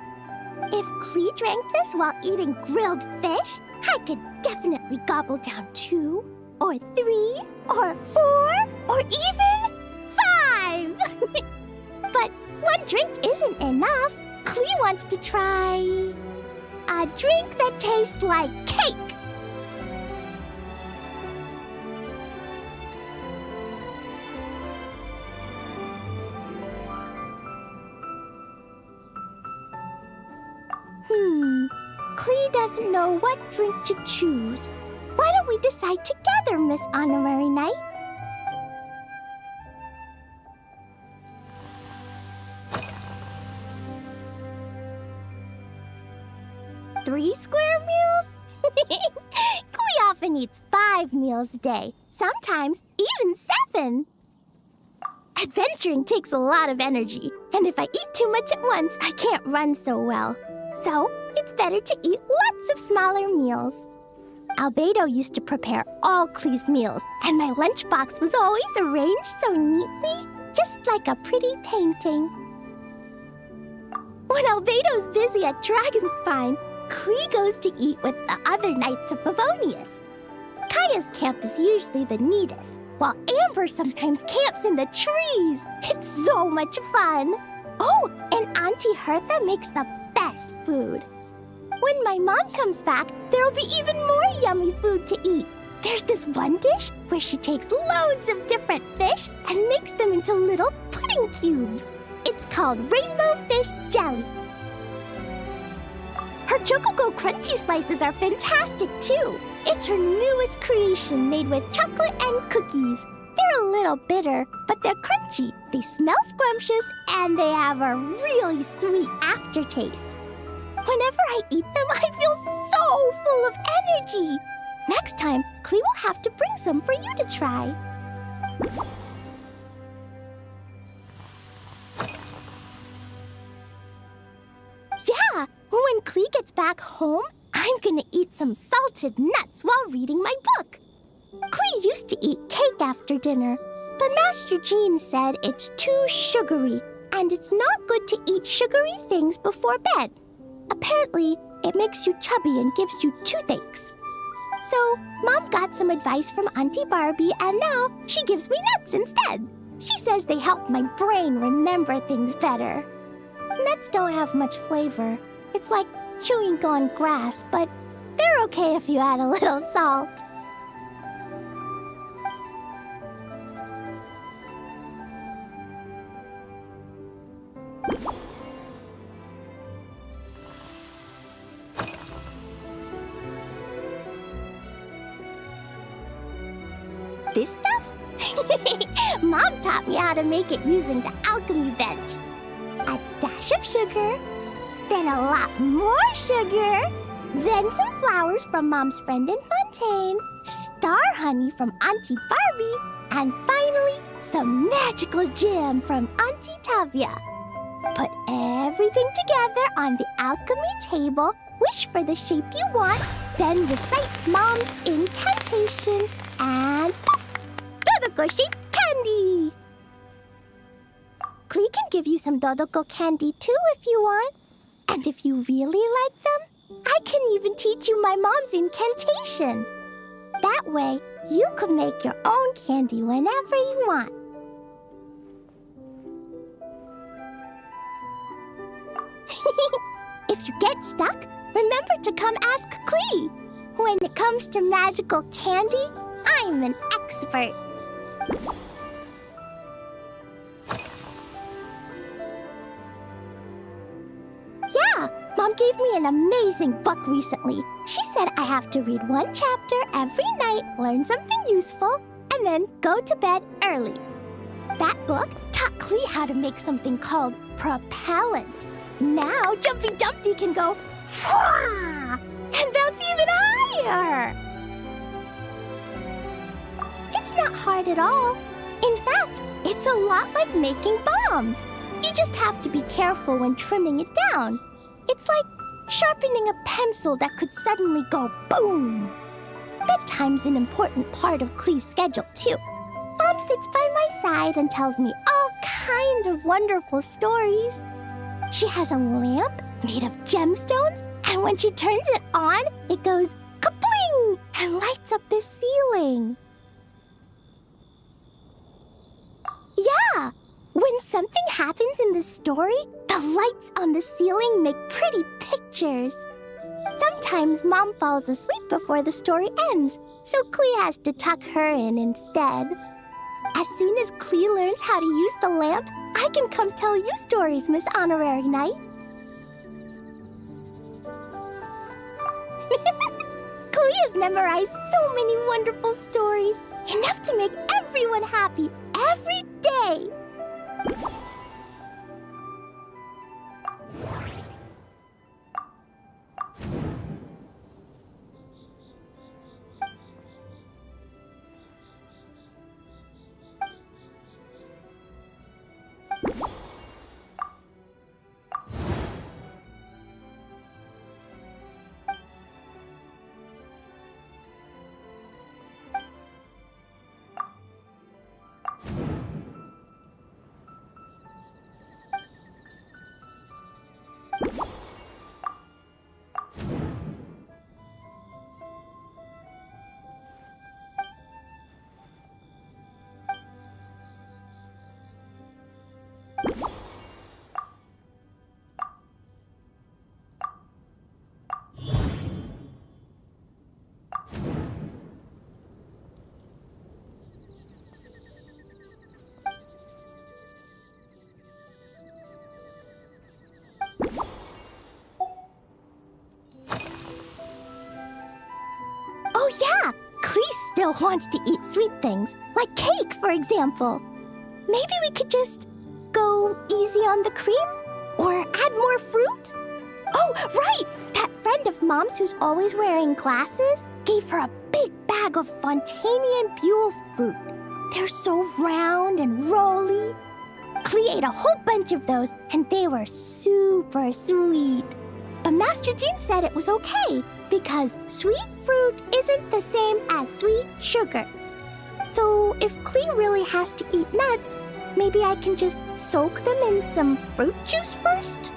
If Klee drank this while eating grilled fish, I could definitely gobble down 2, or 3, or 4, or even 5! But one drink isn't enough. Klee wants to try a drink that tastes like cake. Klee doesn't know what drink to choose. Why don't we decide together, Miss Honorary Knight? Three square meals? Klee often eats 5 meals a day, sometimes even 7. Adventuring takes a lot of energy, and if I eat too much at once, I can't run so well. So, it's better to eat lots of smaller meals. Albedo used to prepare all Klee's meals, and my lunchbox was always arranged so neatly, just like a pretty painting. When Albedo's busy at Dragonspine, Klee goes to eat with the other Knights of Favonius. Kaya's camp is usually the neatest, while Amber sometimes camps in the trees. It's so much fun. Oh, and Auntie Hertha makes the best food. When my mom comes back, there'll be even more yummy food to eat. There's this one dish where she takes loads of different fish and makes them into little pudding cubes. It's called rainbow fish jelly. Her Chocogo Crunchy slices are fantastic too. It's her newest creation made with chocolate and cookies. They're a little bitter, but they're crunchy. They smell scrumptious, and they have a really sweet aftertaste. Whenever I eat them, I feel so full of energy. Next time, Klee will have to bring some for you to try. Yeah, when Klee gets back home, I'm gonna eat some salted nuts while reading my book. Klee used to eat cake after dinner, but Master Jean said it's too sugary, and it's not good to eat sugary things before bed. Apparently, it makes you chubby and gives you toothaches. So, Mom got some advice from Auntie Barbie, and now she gives me nuts instead. She says they help my brain remember things better. Nuts don't have much flavor. It's like chewing on grass, but they're okay if you add a little salt. This stuff? Mom taught me how to make it using the alchemy bench. A dash of sugar, then a lot more sugar, then some flowers from Mom's friend in Fontaine, star honey from Auntie Barbie, and finally, some magical jam from Auntie Tavia. Put everything together on the alchemy table, wish for the shape you want, then recite Mom's incantation, and poof! Dodoko-shaped candy! Klee can give you some Dodoko candy too if you want. And if you really like them, I can even teach you my mom's incantation. That way, you could make your own candy whenever you want. If you get stuck, remember to come ask Klee. When it comes to magical candy, I'm an expert. Yeah, Mom gave me an amazing book recently. She said I have to read one chapter every night, learn something useful, and then go to bed early. That book taught Klee how to make something called propellant. Now Jumpy Dumpty can go Fwah! And bounce even higher. It's not hard at all. In fact, it's a lot like making bombs. You just have to be careful when trimming it down. It's like sharpening a pencil that could suddenly go boom. Bedtime's an important part of Klee's schedule, too. Mom sits by my side and tells me all kinds of wonderful stories. She has a lamp made of gemstones, and when she turns it on, it goes kabling and lights up the ceiling. Yeah, when something happens in the story, the lights on the ceiling make pretty pictures. Sometimes Mom falls asleep before the story ends, so Klee has to tuck her in instead. As soon as Klee learns how to use the lamp, I can come tell you stories, Miss Honorary Knight. Klee has memorized so many wonderful stories, enough to make everyone happy every day. Oh yeah, Klee still wants to eat sweet things, Like cake, for example. Maybe we could just go easy on the cream? Or add more fruit? Oh, right! That friend of Mom's who's always wearing glasses gave her a big bag of Fontanian Buell fruit. They're so round and rolly. Klee ate a whole bunch of those, and they were super sweet. But Master Jean said it was okay, because sweet fruit isn't the same as sweet sugar. So if Klee really has to eat nuts, maybe I can just soak them in some fruit juice first?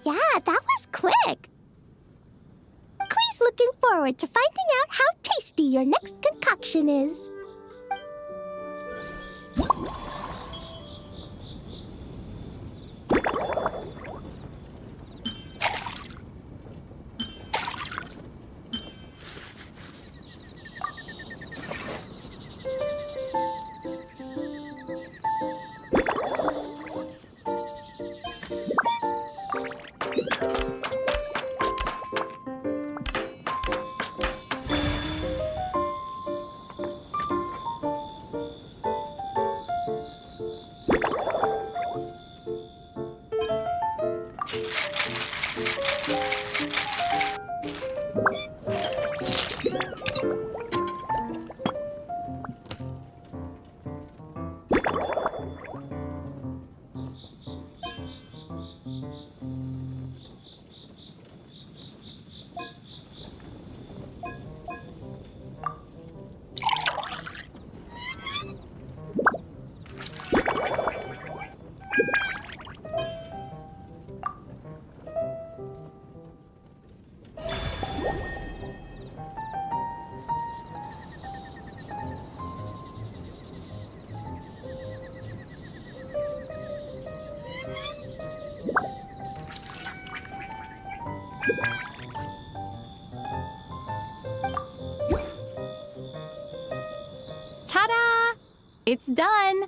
Yeah, that was quick. Klee's looking forward to finding out how tasty your next concoction is. Ta-da! It's done.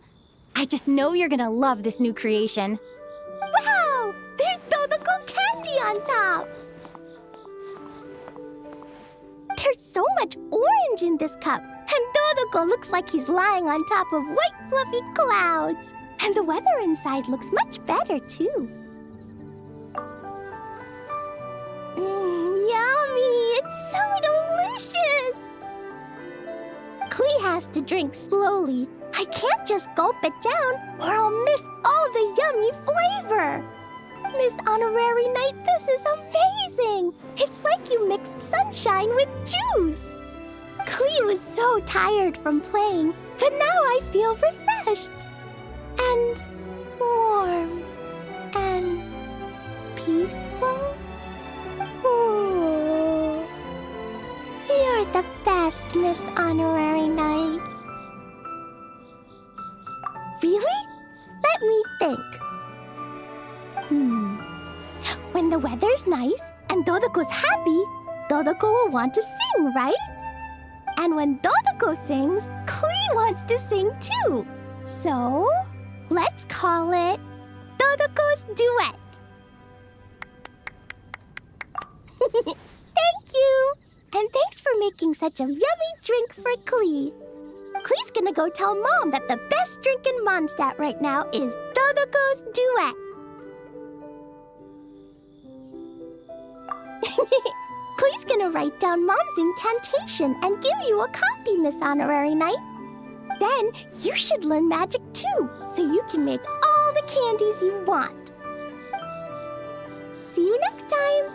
I just know you're gonna love this new creation. Wow! There's Dodoko candy on top! There's so much orange in this cup, and Dodoko looks like he's lying on top of white fluffy clouds. And the weather inside looks much better, too. Yummy! It's so delicious! Klee has to drink slowly. I can't just gulp it down, or I'll miss all the yummy flavor. Miss Honorary Knight, this is amazing! It's like you mixed sunshine with juice. Klee was so tired from playing, but now I feel refreshed. And warm. And peaceful. Ooh. You're the best, Miss Honorary Knight. Really? Let me think. When the weather's nice and Dodoko's happy, Dodoko will want to sing, right? And when Dodoko sings, Klee wants to sing too. So, let's call it Dodoko's Duet. Thank you! And thanks for making such a yummy drink for Klee. Klee's gonna go tell Mom that the best drink in Mondstadt right now is Dodoko's Duet. Klee's gonna write down Mom's incantation and give you a copy, Miss Honorary Knight. Then you should learn magic too, so you can make all the candies you want. See you next time!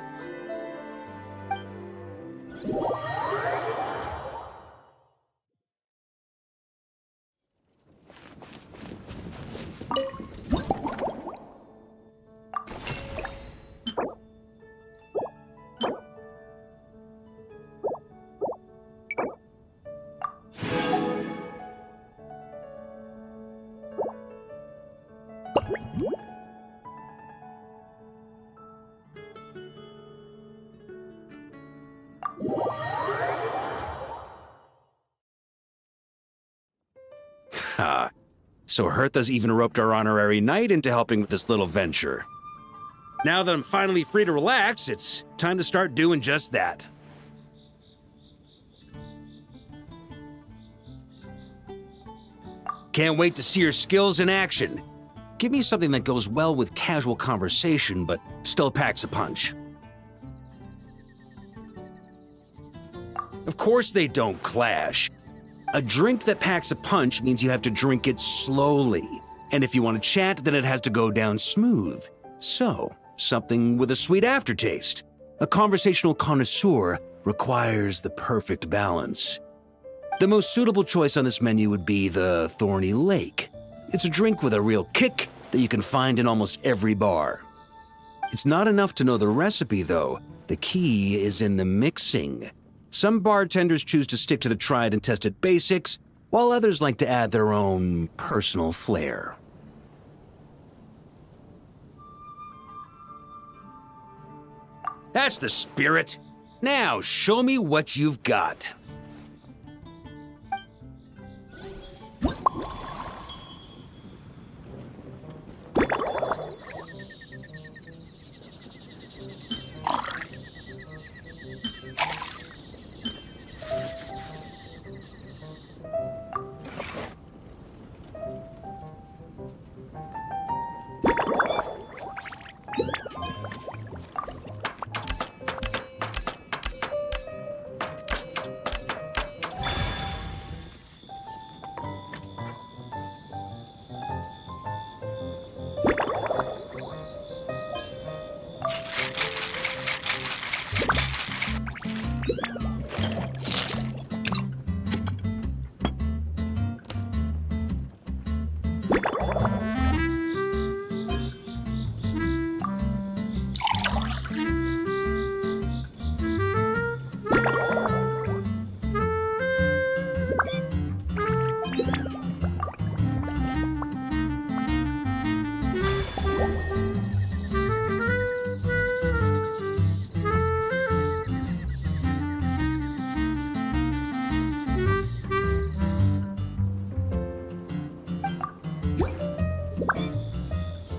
so Hertha's even roped our honorary knight into helping with this little venture. Now that I'm finally free to relax, it's time to start doing just that. Can't wait to see your skills in action. Give me something that goes well with casual conversation, but still packs a punch. Of course they don't clash. A drink that packs a punch means you have to drink it slowly. And if you want to chat, then it has to go down smooth. So, something with a sweet aftertaste. A conversational connoisseur requires the perfect balance. The most suitable choice on this menu would be the Thorny Lake. It's a drink with a real kick that you can find in almost every bar. It's not enough to know the recipe, though. The key is in the mixing. Some bartenders choose to stick to the tried and tested basics, while others like to add their own personal flair. That's the spirit. Now, show me what you've got.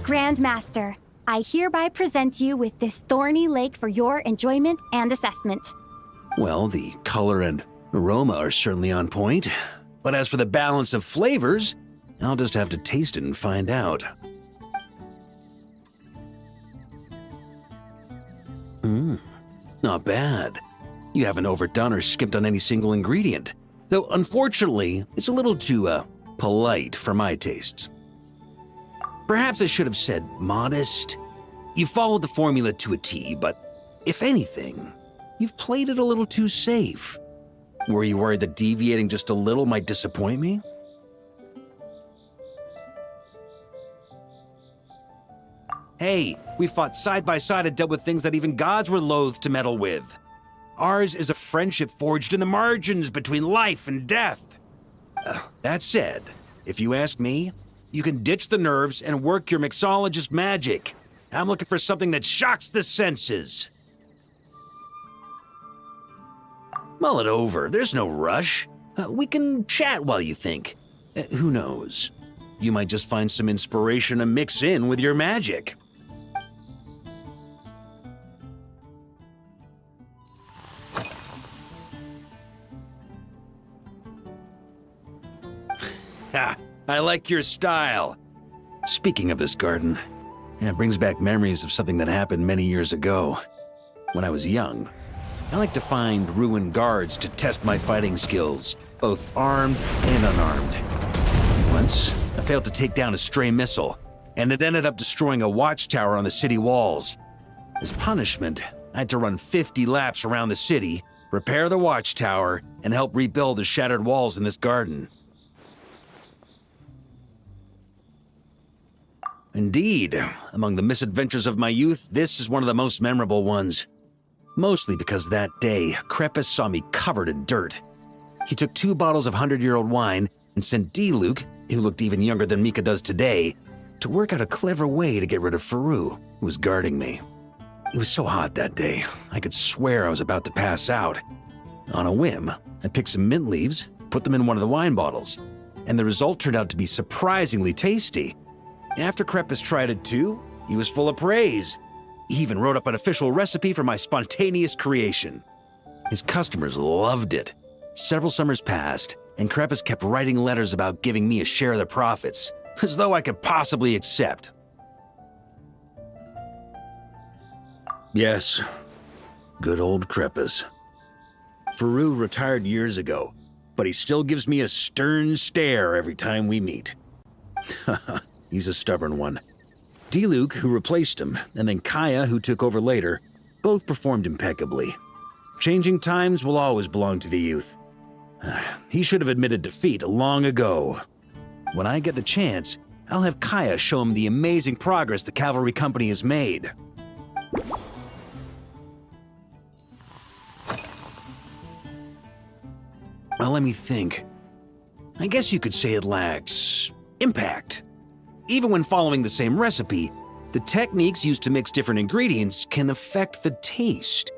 Grandmaster, I hereby present you with this Thorny Lake for your enjoyment and assessment. Well, the color and aroma are certainly on point. But as for the balance of flavors, I'll just have to taste it and find out. Not bad. You haven't overdone or skimped on any single ingredient. Though, unfortunately, it's a little too, polite for my tastes. Perhaps I should have said modest. You followed the formula to a T, but if anything, you've played it a little too safe. Were you worried that deviating just a little might disappoint me? Hey, we fought side by side and dealt with things that even gods were loath to meddle with. Ours is a friendship forged in the margins between life and death. That said, if you ask me, you can ditch the nerves and work your mixologist magic. I'm looking for something that shocks the senses. Mull it over, there's no rush. We can chat while you think. Who knows? You might just find some inspiration to mix in with your magic. Ha! I like your style. Speaking of this garden, it brings back memories of something that happened many years ago. When I was young, I like to find ruined guards to test my fighting skills, both armed and unarmed. Once, I failed to take down a stray missile, and it ended up destroying a watchtower on the city walls. As punishment, I had to run 50 laps around the city, repair the watchtower, and help rebuild the shattered walls in this garden. Indeed, among the misadventures of my youth, this is one of the most memorable ones. Mostly because that day, Krepus saw me covered in dirt. He took 2 bottles of 100-year-old wine and sent D-Luke, who looked even younger than Mika does today, to work out a clever way to get rid of Faru, who was guarding me. It was so hot that day, I could swear I was about to pass out. On a whim, I picked some mint leaves, put them in one of the wine bottles, and the result turned out to be surprisingly tasty. After Krepis tried it too, he was full of praise. He even wrote up an official recipe for my spontaneous creation. His customers loved it. Several summers passed, and Krepis kept writing letters about giving me a share of the profits, as though I could possibly accept. Yes, good old Krepis. Faru retired years ago, but he still gives me a stern stare every time we meet. He's a stubborn one. Diluc, who replaced him, and then Kaya, who took over later, both performed impeccably. Changing times will always belong to the youth. He should have admitted defeat long ago. When I get the chance, I'll have Kaya show him the amazing progress the cavalry company has made. Well, let me think. I guess you could say it lacks impact. Even when following the same recipe, the techniques used to mix different ingredients can affect the taste.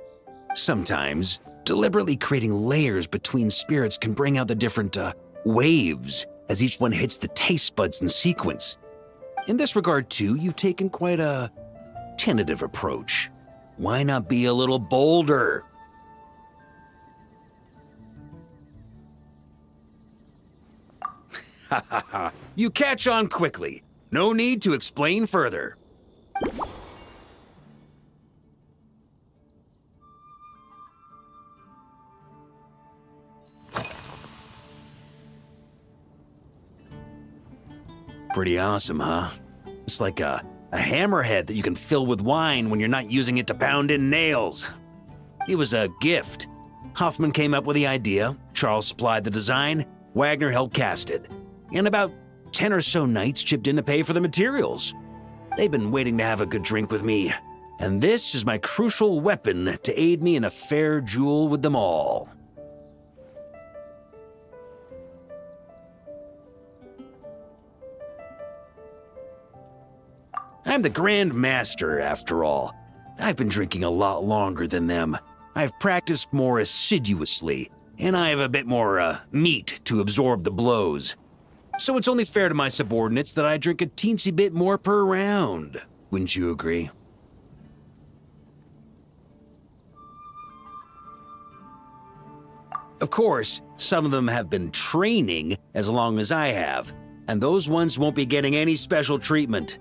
Sometimes, deliberately creating layers between spirits can bring out the different waves as each one hits the taste buds in sequence. In this regard, too, you've taken quite a tentative approach. Why not be a little bolder? Ha ha ha, you catch on quickly. No need to explain further. Pretty awesome, huh? It's like a hammerhead that you can fill with wine when you're not using it to pound in nails. It was a gift. Hoffman came up with the idea, Charles supplied the design, Wagner helped cast it. And about 10 or so knights chipped in to pay for the materials. They've been waiting to have a good drink with me, and this is my crucial weapon to aid me in a fair duel with them all. I'm the Grand Master, after all. I've been drinking a lot longer than them. I've practiced more assiduously, and I have a bit more meat to absorb the blows. So it's only fair to my subordinates that I drink a teensy bit more per round. Wouldn't you agree? Of course, some of them have been training as long as I have, and those ones won't be getting any special treatment.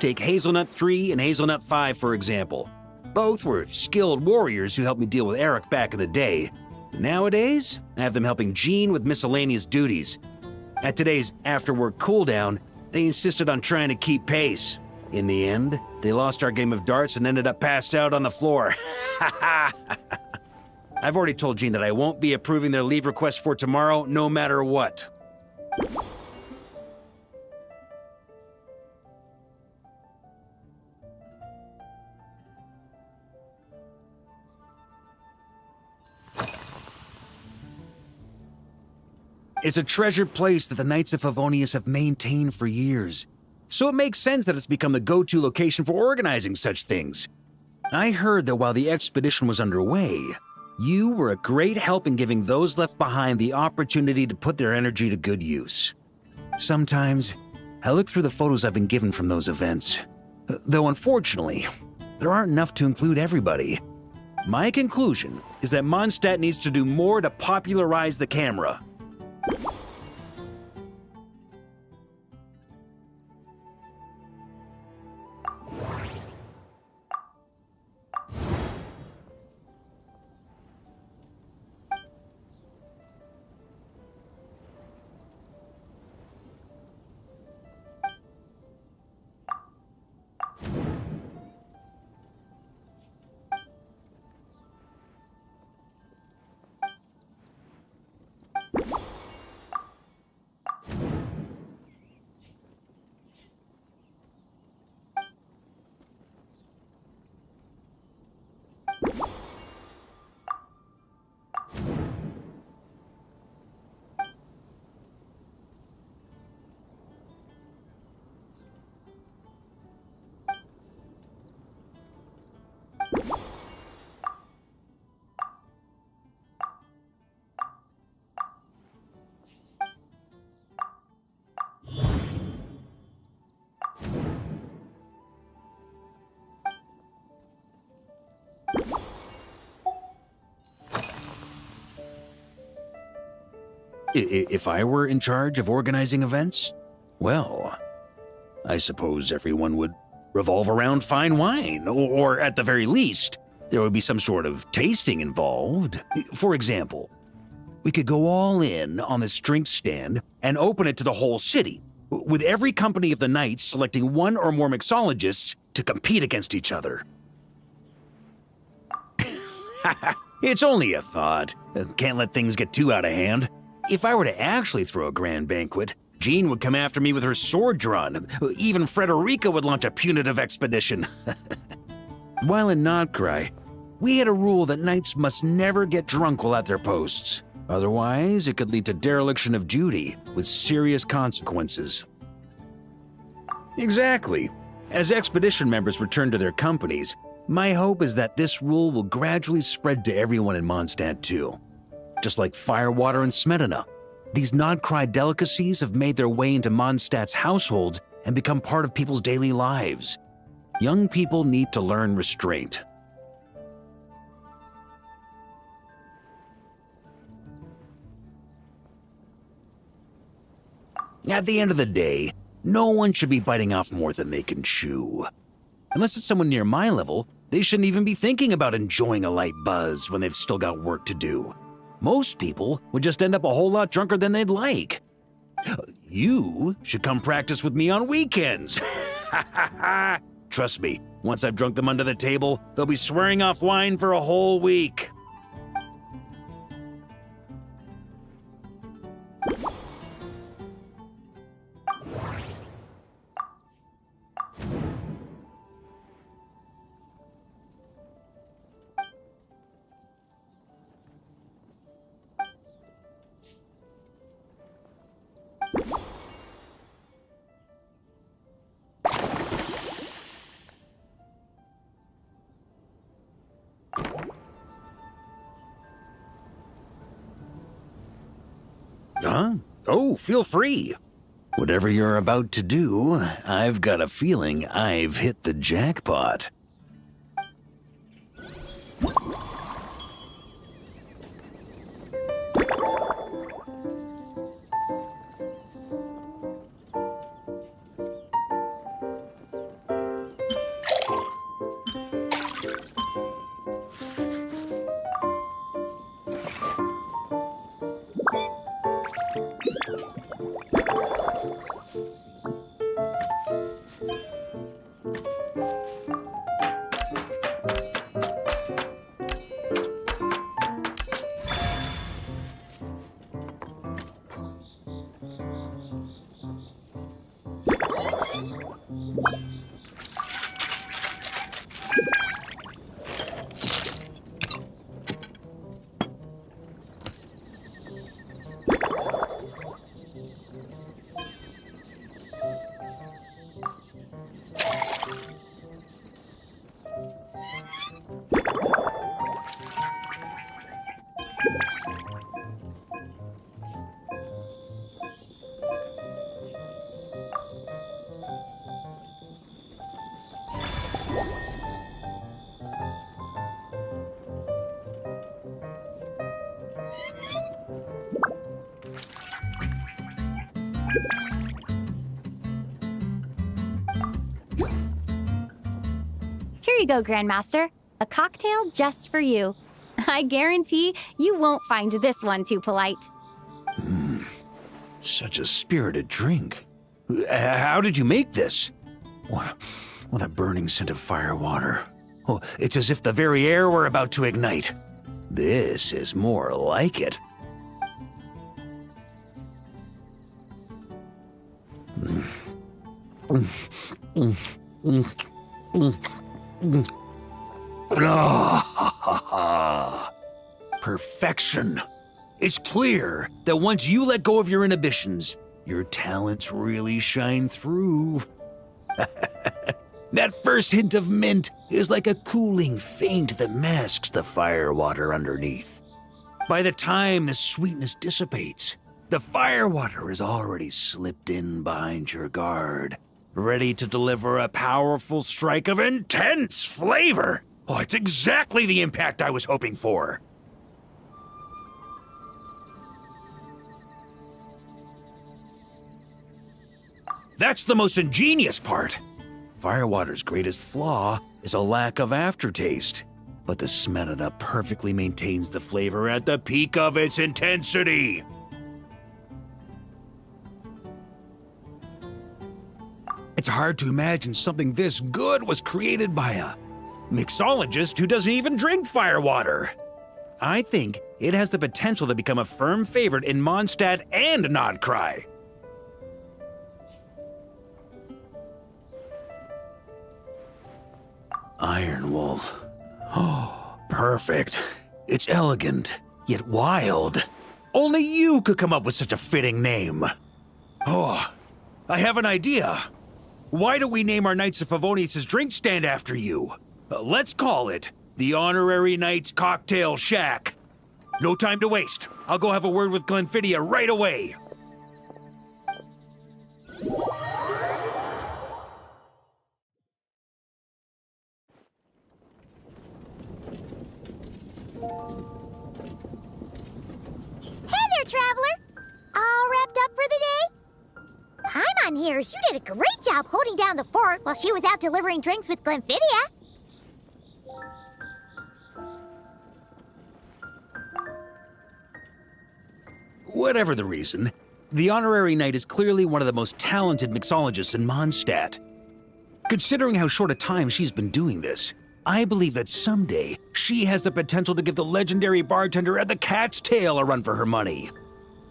Take Hazelnut 3 and Hazelnut 5, for example. Both were skilled warriors who helped me deal with Eric back in the day. Nowadays, I have them helping Jean with miscellaneous duties. At today's after-work cooldown, they insisted on trying to keep pace. In the end, they lost our game of darts and ended up passed out on the floor. I've already told Jean that I won't be approving their leave request for tomorrow, no matter what. It's a treasured place that the Knights of Favonius have maintained for years, so it makes sense that it's become the go-to location for organizing such things. I heard that while the expedition was underway, you were a great help in giving those left behind the opportunity to put their energy to good use. Sometimes, I look through the photos I've been given from those events, though unfortunately, there aren't enough to include everybody. My conclusion is that Mondstadt needs to do more to popularize the camera. If I were in charge of organizing events, well, I suppose everyone would revolve around fine wine, or at the very least, there would be some sort of tasting involved. For example, we could go all in on this drink stand and open it to the whole city, with every company of the night selecting one or more mixologists to compete against each other. It's only a thought. Can't let things get too out of hand. If I were to actually throw a grand banquet, Jean would come after me with her sword drawn. Even Frederica would launch a punitive expedition. While in Notcry, we had a rule that knights must never get drunk while at their posts. Otherwise, it could lead to dereliction of duty, with serious consequences. Exactly. As expedition members return to their companies, my hope is that this rule will gradually spread to everyone in Mondstadt too. Just like firewater and Smedina, these Notcry delicacies have made their way into Mondstadt's households and become part of people's daily lives. Young people need to learn restraint. At the end of the day, no one should be biting off more than they can chew. Unless it's someone near my level, they shouldn't even be thinking about enjoying a light buzz when they've still got work to do. Most people would just end up a whole lot drunker than they'd like. You should come practice with me on weekends. Trust me, once I've drunk them under the table, they'll be swearing off wine for a whole week. Huh? Oh, feel free. Whatever you're about to do, I've got a feeling I've hit the jackpot. Here you go, Grandmaster. A cocktail just for you. I guarantee you won't find this one too polite. Such a spirited drink. How did you make this? Well, that burning scent of firewater. Oh, it's as if the very air were about to ignite. This is more like it. Perfection. It's clear that once you let go of your inhibitions, your talents really shine through. That first hint of mint is like a cooling feint that masks the firewater underneath. By the time the sweetness dissipates, the firewater has already slipped in behind your guard, ready to deliver a powerful strike of intense flavor. Oh, it's exactly the impact I was hoping for. That's the most ingenious part. Firewater's greatest flaw is a lack of aftertaste, but the Smetana perfectly maintains the flavor at the peak of its intensity. It's hard to imagine something this good was created by a mixologist who doesn't even drink firewater. I think it has the potential to become a firm favorite in Mondstadt and Nodcry. Iron Wolf. Oh, perfect. It's elegant, yet wild. Only you could come up with such a fitting name. Oh, I have an idea. Why don't we name our Knights of Favonius' drink stand after you? Let's call it the Honorary Knights Cocktail Shack. No time to waste. I'll go have a word with Glenfiddia right away. Hey there, Traveler! All wrapped up for the day? Paimon hears you did a great job holding down the fort while she was out delivering drinks with Glenfiddia. Whatever the reason, the Honorary Knight is clearly one of the most talented mixologists in Mondstadt. Considering how short a time she's been doing this, I believe that someday she has the potential to give the legendary bartender at the Cat's Tail a run for her money.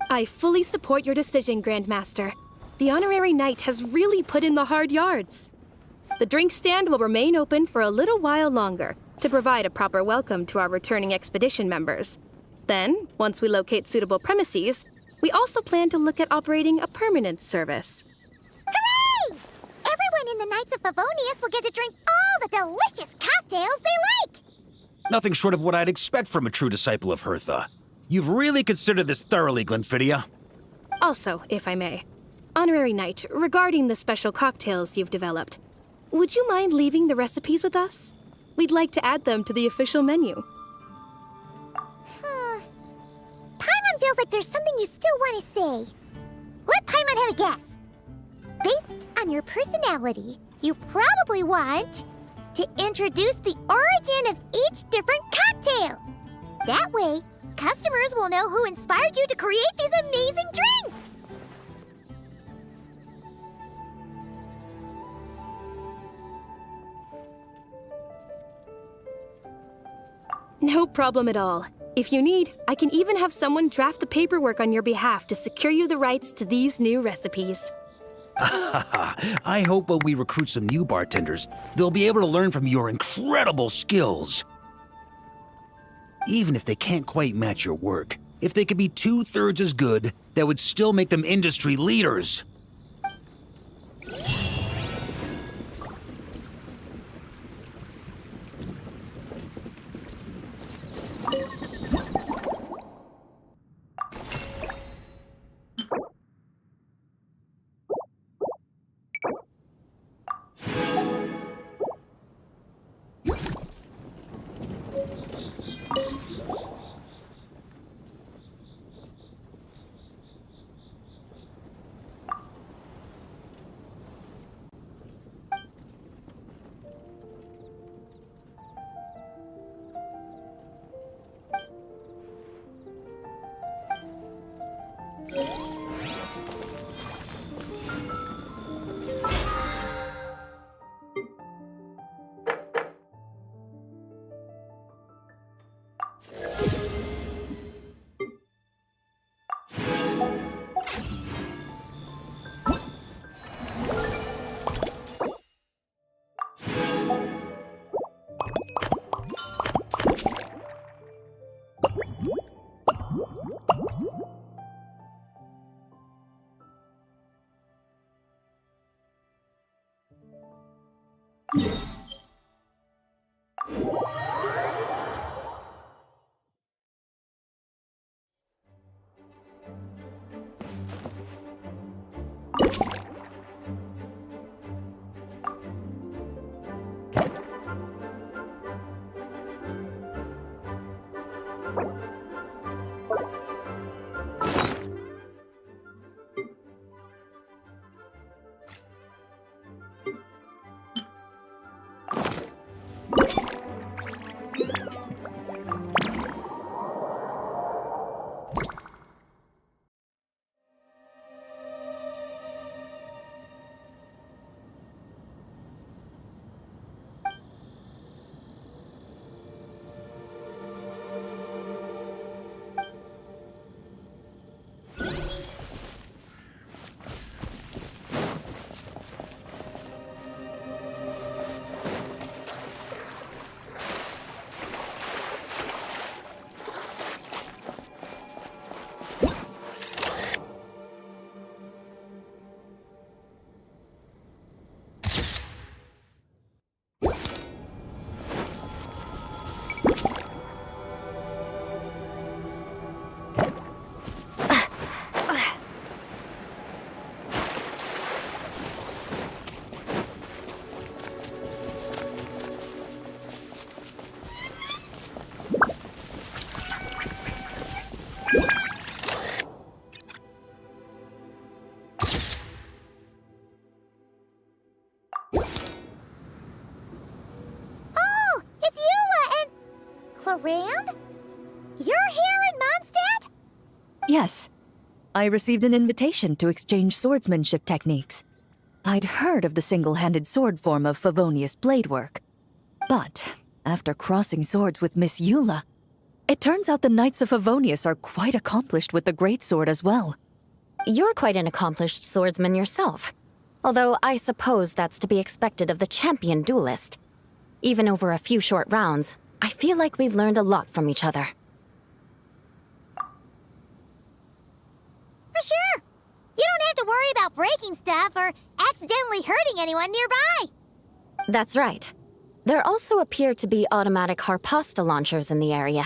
I fully support your decision, Grandmaster. The Honorary Knight has really put in the hard yards. The drink stand will remain open for a little while longer to provide a proper welcome to our returning expedition members. Then, once we locate suitable premises, we also plan to look at operating a permanent service. Hooray! Everyone in the Knights of Favonius will get to drink all the delicious cocktails they like! Nothing short of what I'd expect from a true disciple of Hertha. You've really considered this thoroughly, Glenfiddia. Also, if I may, Honorary Knight, regarding the special cocktails you've developed, would you mind leaving the recipes with us? We'd like to add them to the official menu. Paimon feels like there's something you still want to say. Let Paimon have a guess. Based on your personality, you probably want to introduce the origin of each different cocktail. That way, customers will know who inspired you to create these amazing drinks. No problem at all. If you need, I can even have someone draft the paperwork on your behalf to secure you the rights to these new recipes. I hope when we recruit some new bartenders, they'll be able to learn from your incredible skills. Even if they can't quite match your work, if they could be 2/3 as good, that would still make them industry leaders. around? You're here in Mondstadt? Yes. I received an invitation to exchange swordsmanship techniques. I'd heard of the single-handed sword form of Favonius blade work. But after crossing swords with Miss Eula, it turns out the Knights of Favonius are quite accomplished with the greatsword as well. You're quite an accomplished swordsman yourself. Although I suppose that's to be expected of the champion duelist. Even over a few short rounds, I feel like we've learned a lot from each other. For sure. You don't have to worry about breaking stuff or accidentally hurting anyone nearby. That's right. There also appear to be automatic harpasta launchers in the area.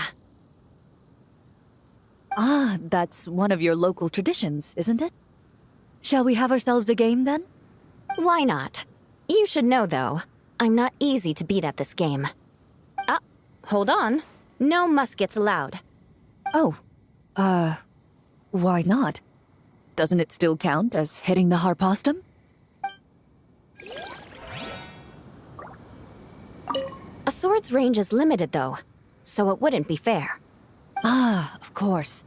Ah, that's one of your local traditions, isn't it? Shall we have ourselves a game, then? Why not? You should know, though, I'm not easy to beat at this game. Ah, hold on. No muskets allowed. Oh, why not? Doesn't it still count as hitting the harpastum? A sword's range is limited, though, so it wouldn't be fair. Ah, of course.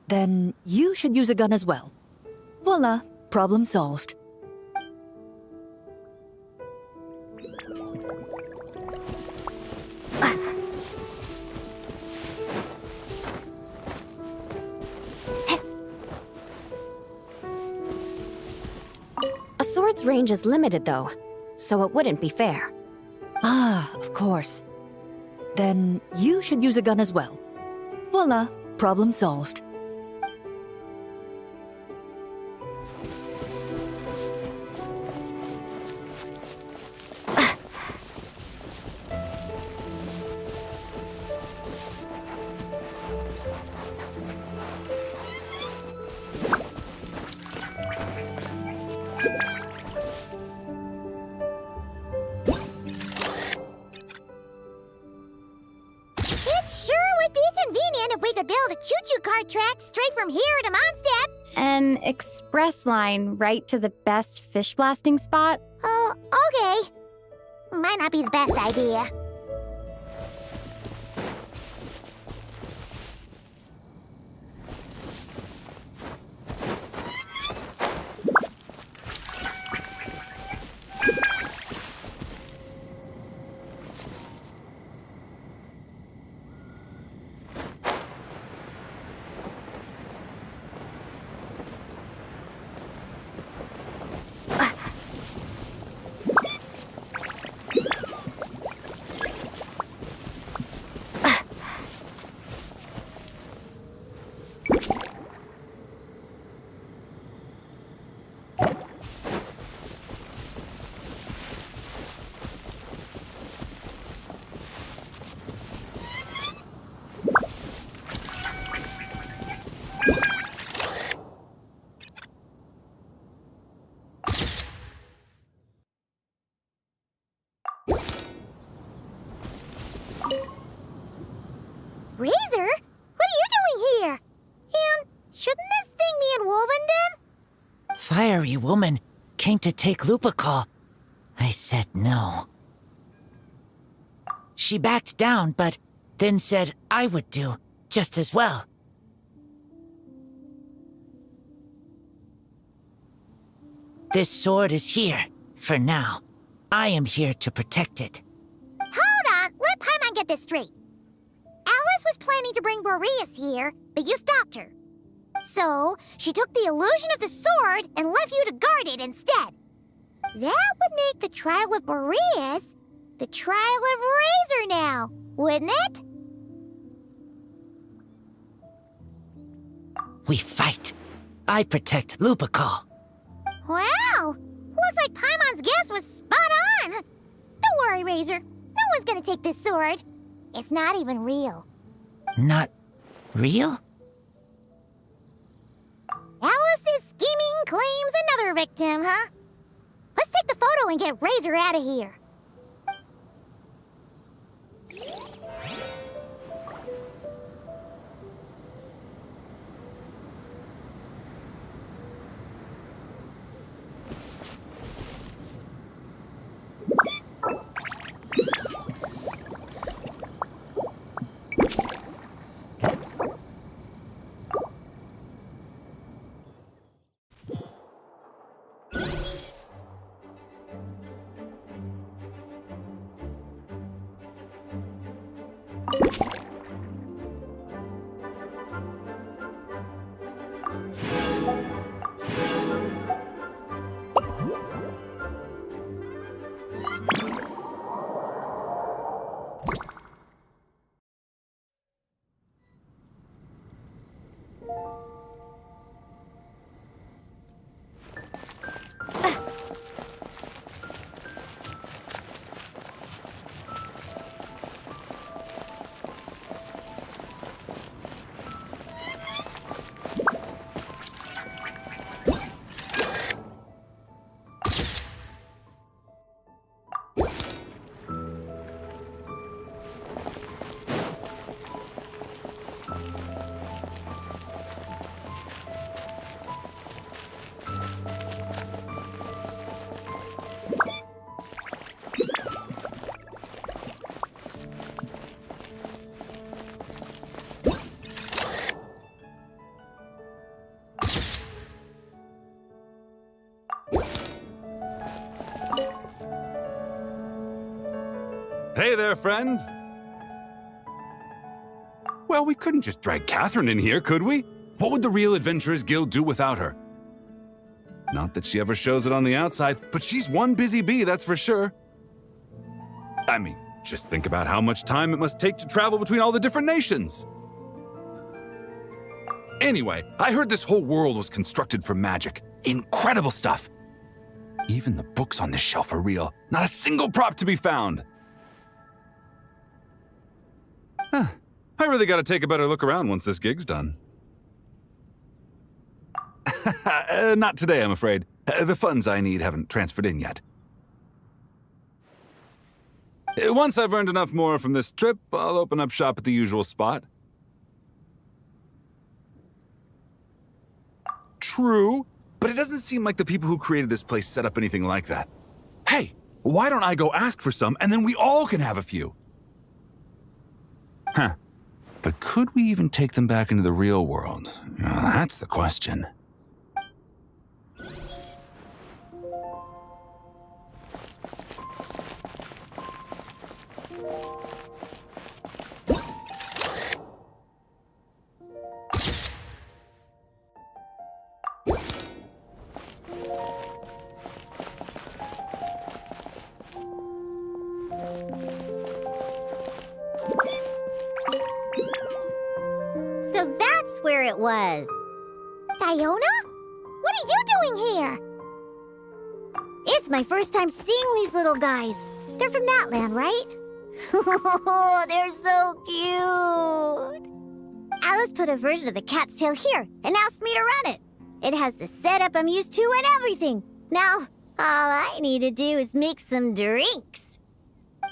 Then you should use a gun as well. Voila, problem solved. A sword's range is limited, though, so it wouldn't be fair. Ah, of course. Then you should use a gun as well. Voila, problem solved. It sure would be convenient if we could build a choo-choo cart track straight from here to Mondstadt. An express line right to the best fish blasting spot? Oh, okay. Might not be the best idea. Razor? What are you doing here? And shouldn't this thing be in Wolvenden? Fiery woman came to take Lupical. I said no. She backed down, but then said I would do just as well. This sword is here, for now. I am here to protect it. Hold on, let Paimon get this straight. Alice was planning to bring Boreas here, but you stopped her. So, she took the illusion of the sword and left you to guard it instead. That would make the trial of Boreas the trial of Razor now, wouldn't it? We fight. I protect Lupical. Wow! Looks like Paimon's guess was spot on. Don't worry, Razor. No one's gonna take this sword. It's not even real. Not real? Alice's scheming claims another victim, huh? Let's take the photo and get Razor out of here. Hey there, friend. Well, we couldn't just drag Catherine in here, could we? What would the Real Adventurers Guild do without her? Not that she ever shows it on the outside, but she's one busy bee, that's for sure. I mean, just think about how much time it must take to travel between all the different nations. Anyway, I heard this whole world was constructed from magic. Incredible stuff. Even the books on this shelf are real. Not a single prop to be found. Huh. I really gotta take a better look around once this gig's done. Not today, I'm afraid. The funds I need haven't transferred in yet. Once I've earned enough more from this trip, I'll open up shop at the usual spot. True, but it doesn't seem like the people who created this place set up anything like that. Hey, why don't I go ask for some, and then we all can have a few? Huh. But could we even take them back into the real world? Well, that's the question. So that's where it was. Diona? What are you doing here? It's my first time seeing these little guys. They're from that land, right? Oh, they're so cute. Alice put a version of the cat's tail here and asked me to run it. It has the setup I'm used to and everything. Now, all I need to do is make some drinks.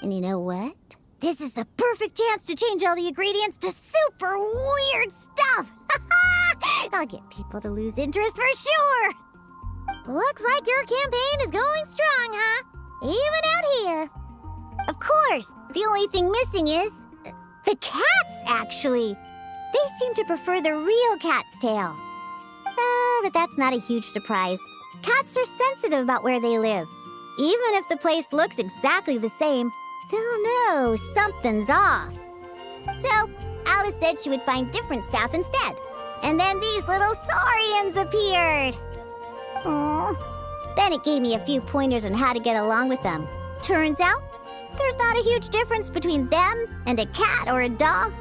And you know what? This is the perfect chance to change all the ingredients to super weird stuff. I'll get people to lose interest for sure. Looks like your campaign is going strong, huh? Even out here. Of course, the only thing missing is the cats, actually. They seem to prefer the real cat's tail. But that's not a huge surprise. Cats are sensitive about where they live. Even if the place looks exactly the same, they'll know something's off. So, Alice said she would find different staff instead. And then these little saurians appeared. Aww. Bennett gave me a few pointers on how to get along with them. Turns out, there's not a huge difference between them and a cat or a dog.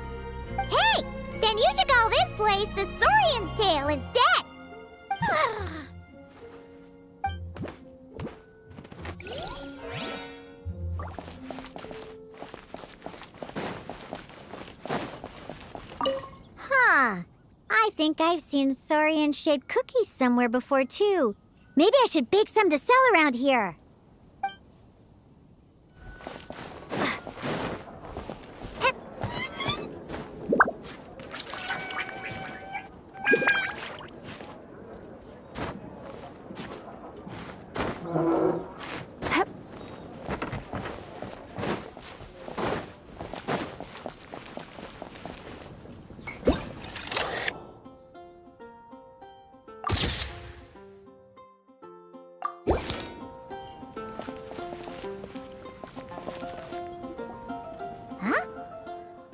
Hey, then you should call this place the Saurian's Tail instead. Huh. I think I've seen saurian-shaped cookies somewhere before, too. Maybe I should bake some to sell around here.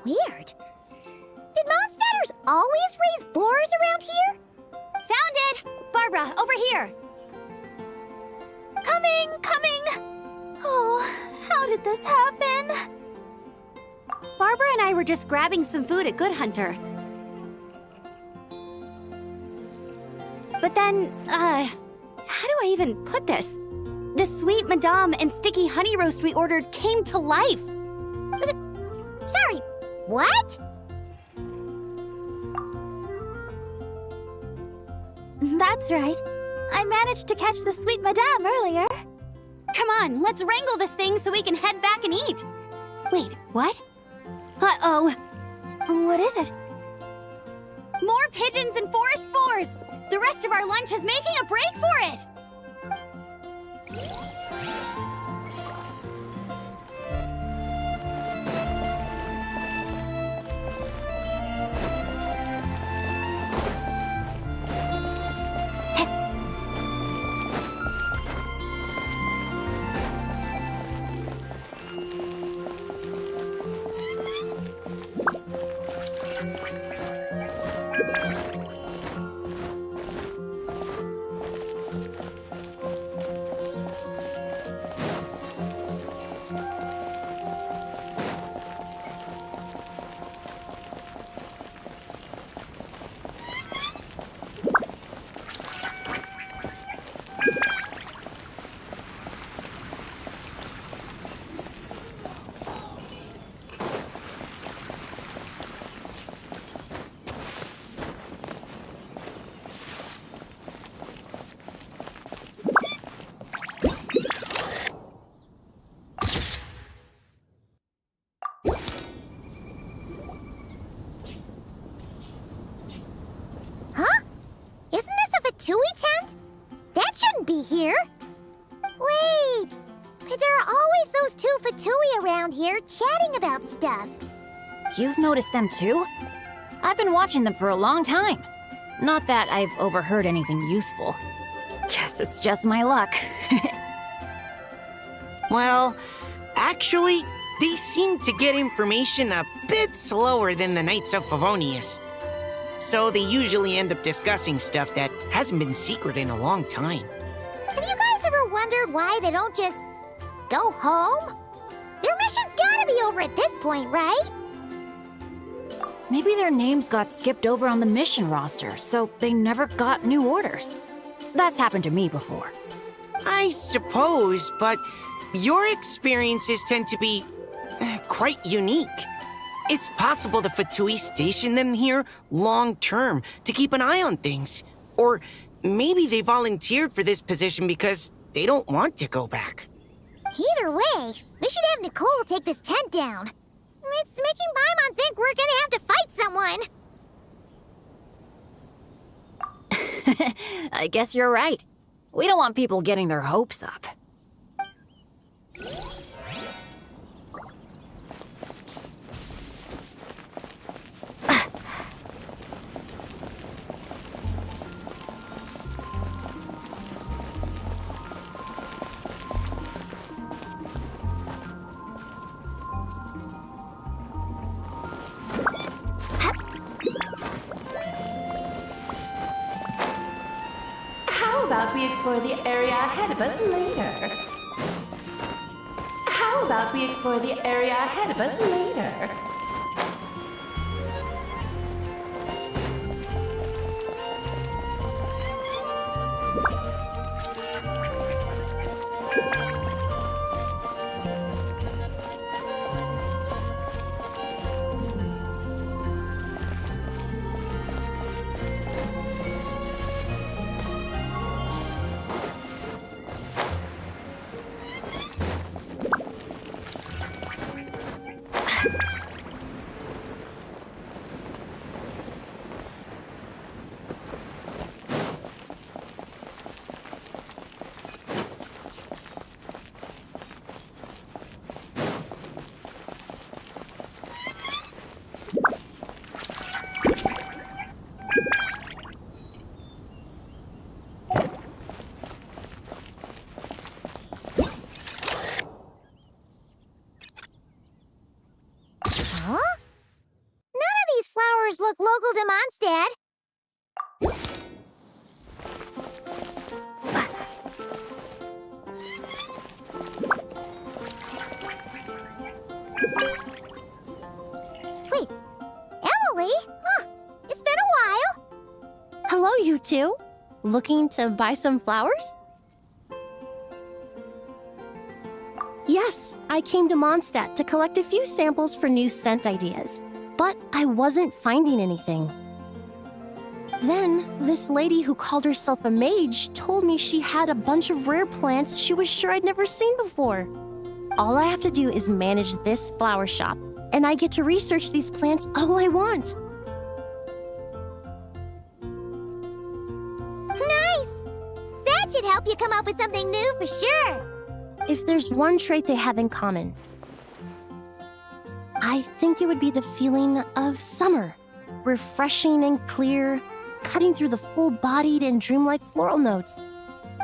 Weird. Did monsters always raise boars around here? Found it! Barbara, over here! Coming! Oh, how did this happen? Barbara and I were just grabbing some food at Good Hunter. But then, how do I even put this? The sweet madame and sticky honey roast we ordered came to life. Sorry, what? That's right. I managed to catch the sweet madame earlier. Come on, let's wrangle this thing so we can head back and eat. Wait, what? Uh-oh. What is it? More pigeons and forest boars! The rest of our lunch is making a break for it! Fatui tent? That shouldn't be here. Wait, there are always those two Fatui around here chatting about stuff. You've noticed them too? I've been watching them for a long time. Not that I've overheard anything useful. Guess it's just my luck. Well, actually, they seem to get information a bit slower than the Knights of Favonius. So they usually end up discussing stuff that hasn't been secret in a long time. Have you guys ever wondered why they don't just go home? Their mission's gotta be over at this point, right? Maybe their names got skipped over on the mission roster, so they never got new orders. That's happened to me before. I suppose, but your experiences tend to be quite unique. It's possible the Fatui stationed them here long-term to keep an eye on things. Or maybe they volunteered for this position because they don't want to go back. Either way, we should have Nicole take this tent down. It's making Paimon think we're gonna have to fight someone. I guess you're right. We don't want people getting their hopes up. How about we explore the area ahead of us later? How about we explore the area ahead of us later? flowers look local to Mondstadt. Wait, Emily? Huh, it's been a while. Hello, you two. Looking to buy some flowers? Yes, I came to Mondstadt to collect a few samples for new scent ideas, but I wasn't finding anything. Then, this lady who called herself a mage told me she had a bunch of rare plants she was sure I'd never seen before. All I have to do is manage this flower shop, and I get to research these plants all I want. Nice! That should help you come up with something new for sure. If there's one trait they have in common, I think it would be the feeling of summer. Refreshing and clear, cutting through the full-bodied and dreamlike floral notes.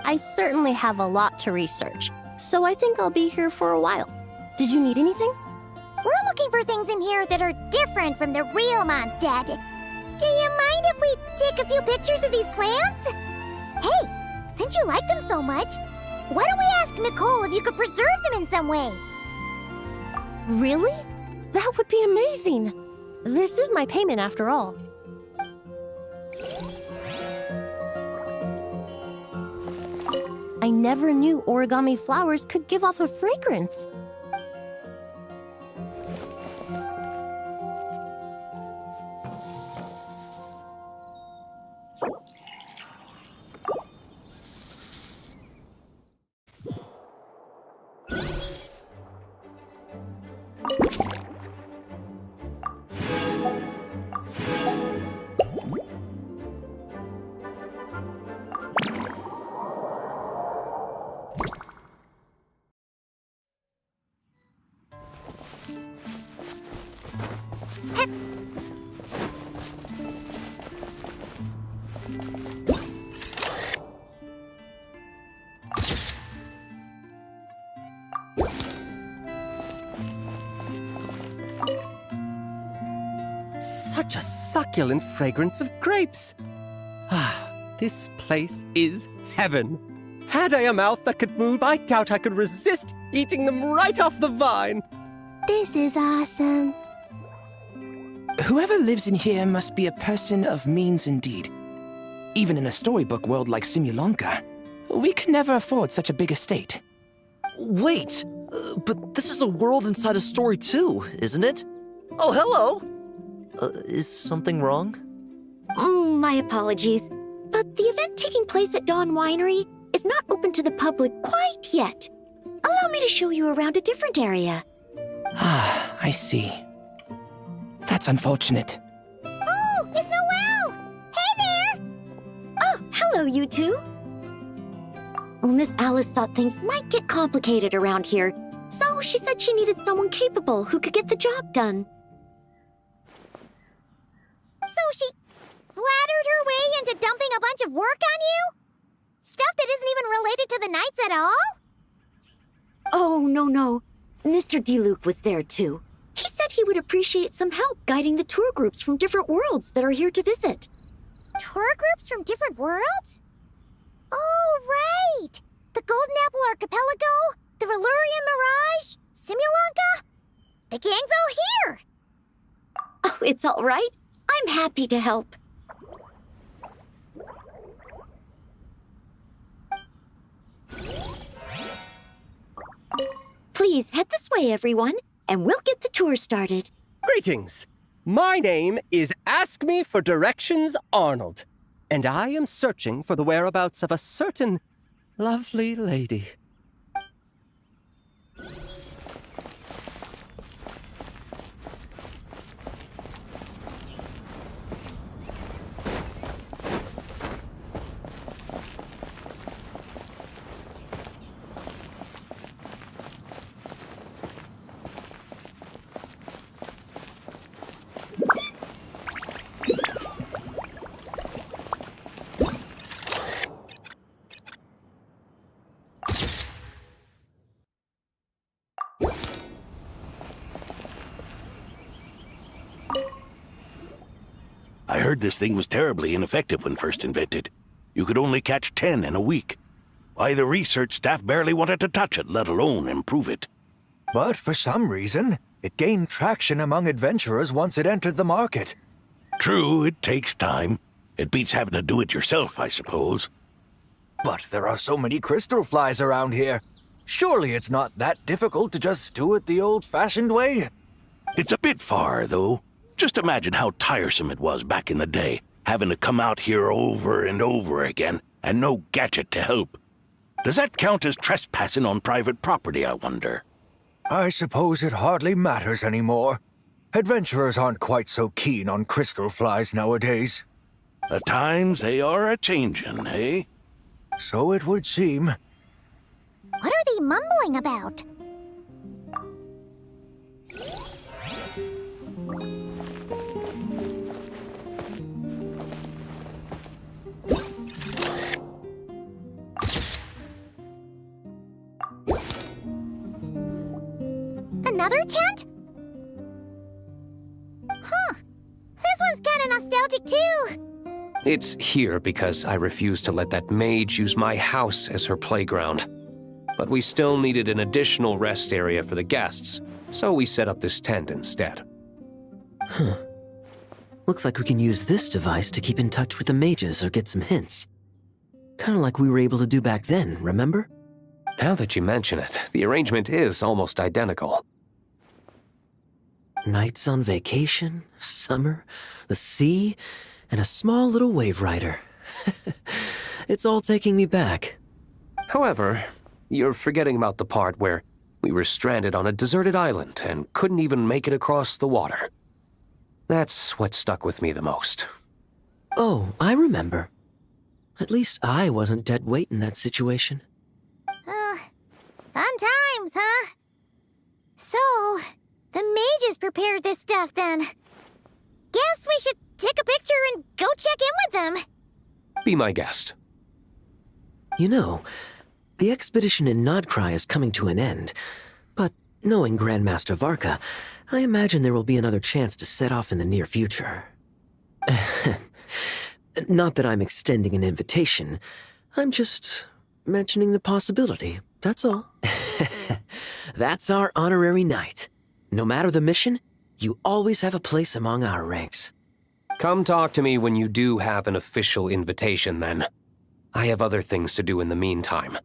I certainly have a lot to research, so I think I'll be here for a while. Did you need anything? We're looking for things in here that are different from the real Mondstadt. Do you mind if we take a few pictures of these plants? Hey, since you like them so much, why don't we ask Nicole if you could preserve them in some way? Really? That would be amazing. This is my payment after all. I never knew origami flowers could give off a fragrance. Such a succulent fragrance of grapes. Ah, this place is heaven. Had I a mouth that could move, I doubt I could resist eating them right off the vine. This is awesome. Whoever lives in here must be a person of means indeed. Even in a storybook world like Simulanka, we can never afford such a big estate. Wait, but this is a world inside a story too, isn't it? Oh, hello! Is something wrong? My apologies, but the event taking place at Dawn Winery is not open to the public quite yet. Allow me to show you around a different area. Ah, I see. That's unfortunate. Oh, it's Noelle! Hey there! Oh, hello, you two. Well, Miss Alice thought things might get complicated around here, so she said she needed someone capable who could get the job done. So she flattered her way into dumping a bunch of work on you? Stuff that isn't even related to the Knights at all? Oh, no. Mr. DeLuke was there, too. He said he would appreciate some help guiding the tour groups from different worlds that are here to visit. Tour groups from different worlds? Oh, right! The Golden Apple Archipelago, the Valurian Mirage, Simulanka. The gang's all here! Oh, it's all right. I'm happy to help. Please head this way, everyone, and we'll get the tour started. Greetings. My name is Ask Me for Directions Arnold, and I am searching for the whereabouts of a certain lovely lady. I heard this thing was terribly ineffective when first invented. You could only catch 10 in a week. Why, the research staff barely wanted to touch it, let alone improve it. But for some reason, it gained traction among adventurers once it entered the market. True, it takes time. It beats having to do it yourself, I suppose. But there are so many crystal flies around here. Surely it's not that difficult to just do it the old-fashioned way? It's a bit far, though. Just imagine how tiresome it was back in the day, having to come out here over and over again, and no gadget to help. Does that count as trespassing on private property, I wonder? I suppose it hardly matters anymore. Adventurers aren't quite so keen on crystal flies nowadays. The times they are a-changin', eh? So it would seem. What are they mumbling about? Another tent? Huh. This one's kinda nostalgic too. It's here because I refused to let that mage use my house as her playground. But we still needed an additional rest area for the guests, so we set up this tent instead. Huh. Looks like we can use this device to keep in touch with the mages or get some hints. Kinda like we were able to do back then, remember? Now that you mention it, the arrangement is almost identical. Nights on vacation, summer, the sea, and a small little wave rider. It's all taking me back. However, you're forgetting about the part where we were stranded on a deserted island and couldn't even make it across the water. That's what stuck with me the most. Oh, I remember. At least I wasn't dead weight in that situation. Fun times, huh? So, the mages prepared this stuff then. Guess we should take a picture and go check in with them. Be my guest. You know, the expedition in Nodcry is coming to an end, but knowing Grandmaster Varka, I imagine there will be another chance to set off in the near future. Not that I'm extending an invitation, I'm just mentioning the possibility, that's all. That's our honorary knight. No matter the mission, you always have a place among our ranks. Come talk to me when you do have an official invitation, then. I have other things to do in the meantime.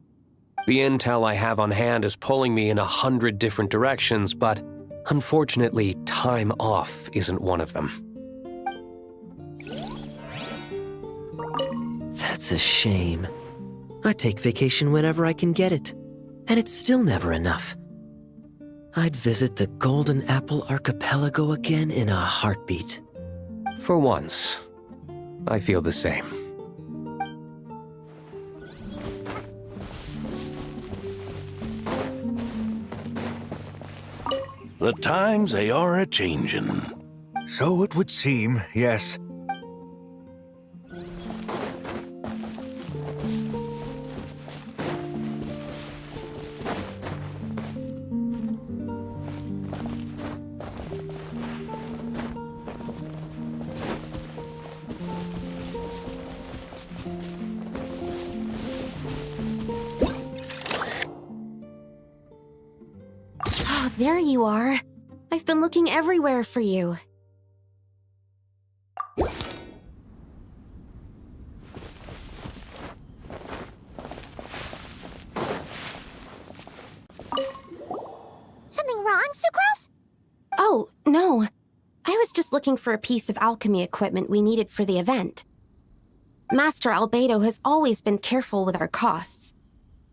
The intel I have on hand is pulling me in 100 different directions, but unfortunately, time off isn't one of them. That's a shame. I take vacation whenever I can get it, and it's still never enough. I'd visit the Golden Apple Archipelago again in a heartbeat. For once, I feel the same. The times they are a-changin'. So it would seem, yes. There you are. I've been looking everywhere for you. Something wrong, Sucrose? Oh, no. I was just looking for a piece of alchemy equipment we needed for the event. Master Albedo has always been careful with our costs.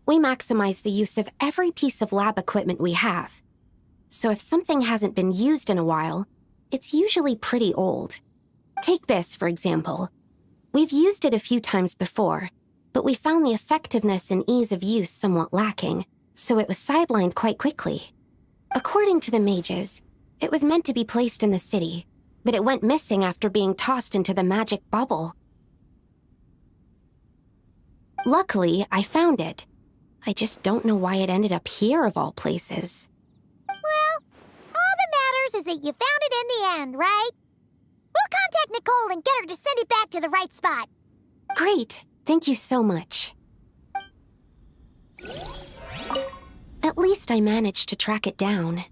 We maximize the use of every piece of lab equipment we have. So if something hasn't been used in a while, it's usually pretty old. Take this, for example. We've used it a few times before, but we found the effectiveness and ease of use somewhat lacking, so it was sidelined quite quickly. According to the mages, it was meant to be placed in the city, but it went missing after being tossed into the magic bubble. Luckily, I found it. I just don't know why it ended up here of all places. Well, all that matters is that you found it in the end, right? We'll contact Nicole and get her to send it back to the right spot. Great. Thank you so much. At least I managed to track it down.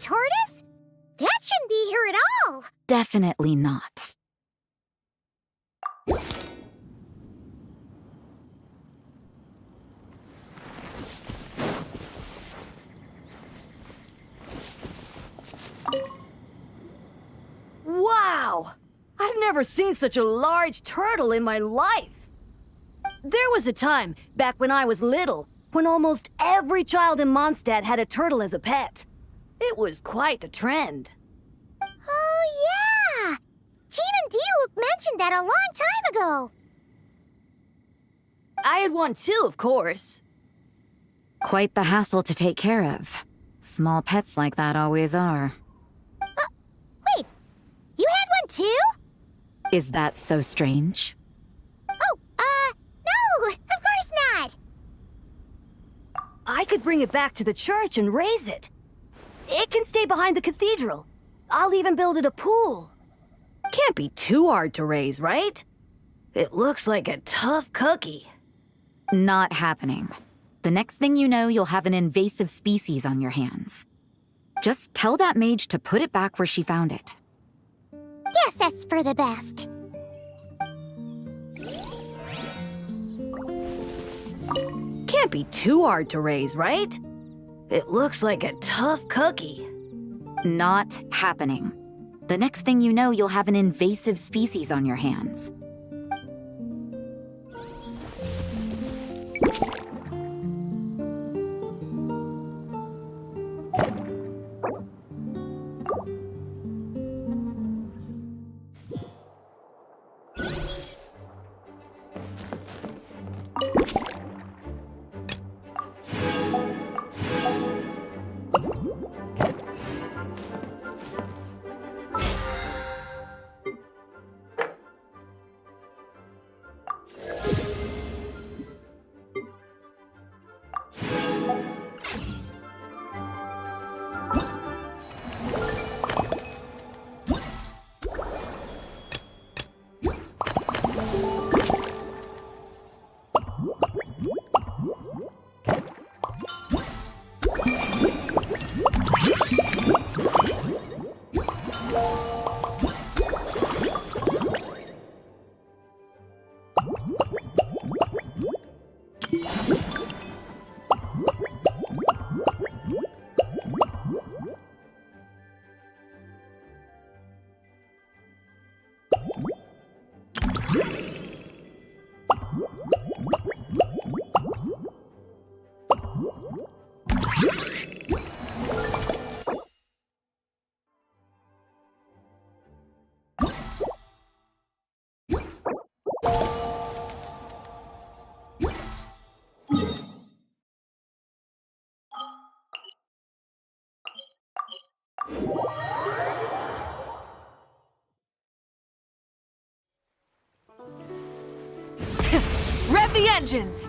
Tortoise? That shouldn't be here at all. Definitely not. Wow! I've never seen such a large turtle in my life. There was a time, back when I was little, when almost every child in Mondstadt had a turtle as a pet. It was quite the trend. Oh, yeah! Jean and Diluc mentioned that a long time ago. I had one too, of course. Quite the hassle to take care of. Small pets like that always are. Wait, you had one too? Is that so strange? Oh, no, of course not. I could bring it back to the church and raise it. It can stay behind the cathedral. I'll even build it a pool. Can't be too hard to raise, right? It looks like a tough cookie. Not happening. The next thing you know, you'll have an invasive species on your hands. Just tell that mage to put it back where she found it. Guess that's for the best. Can't be too hard to raise, right? It looks like a tough cookie. Not happening. The next thing you know, you'll have an invasive species on your hands. Rev the engines!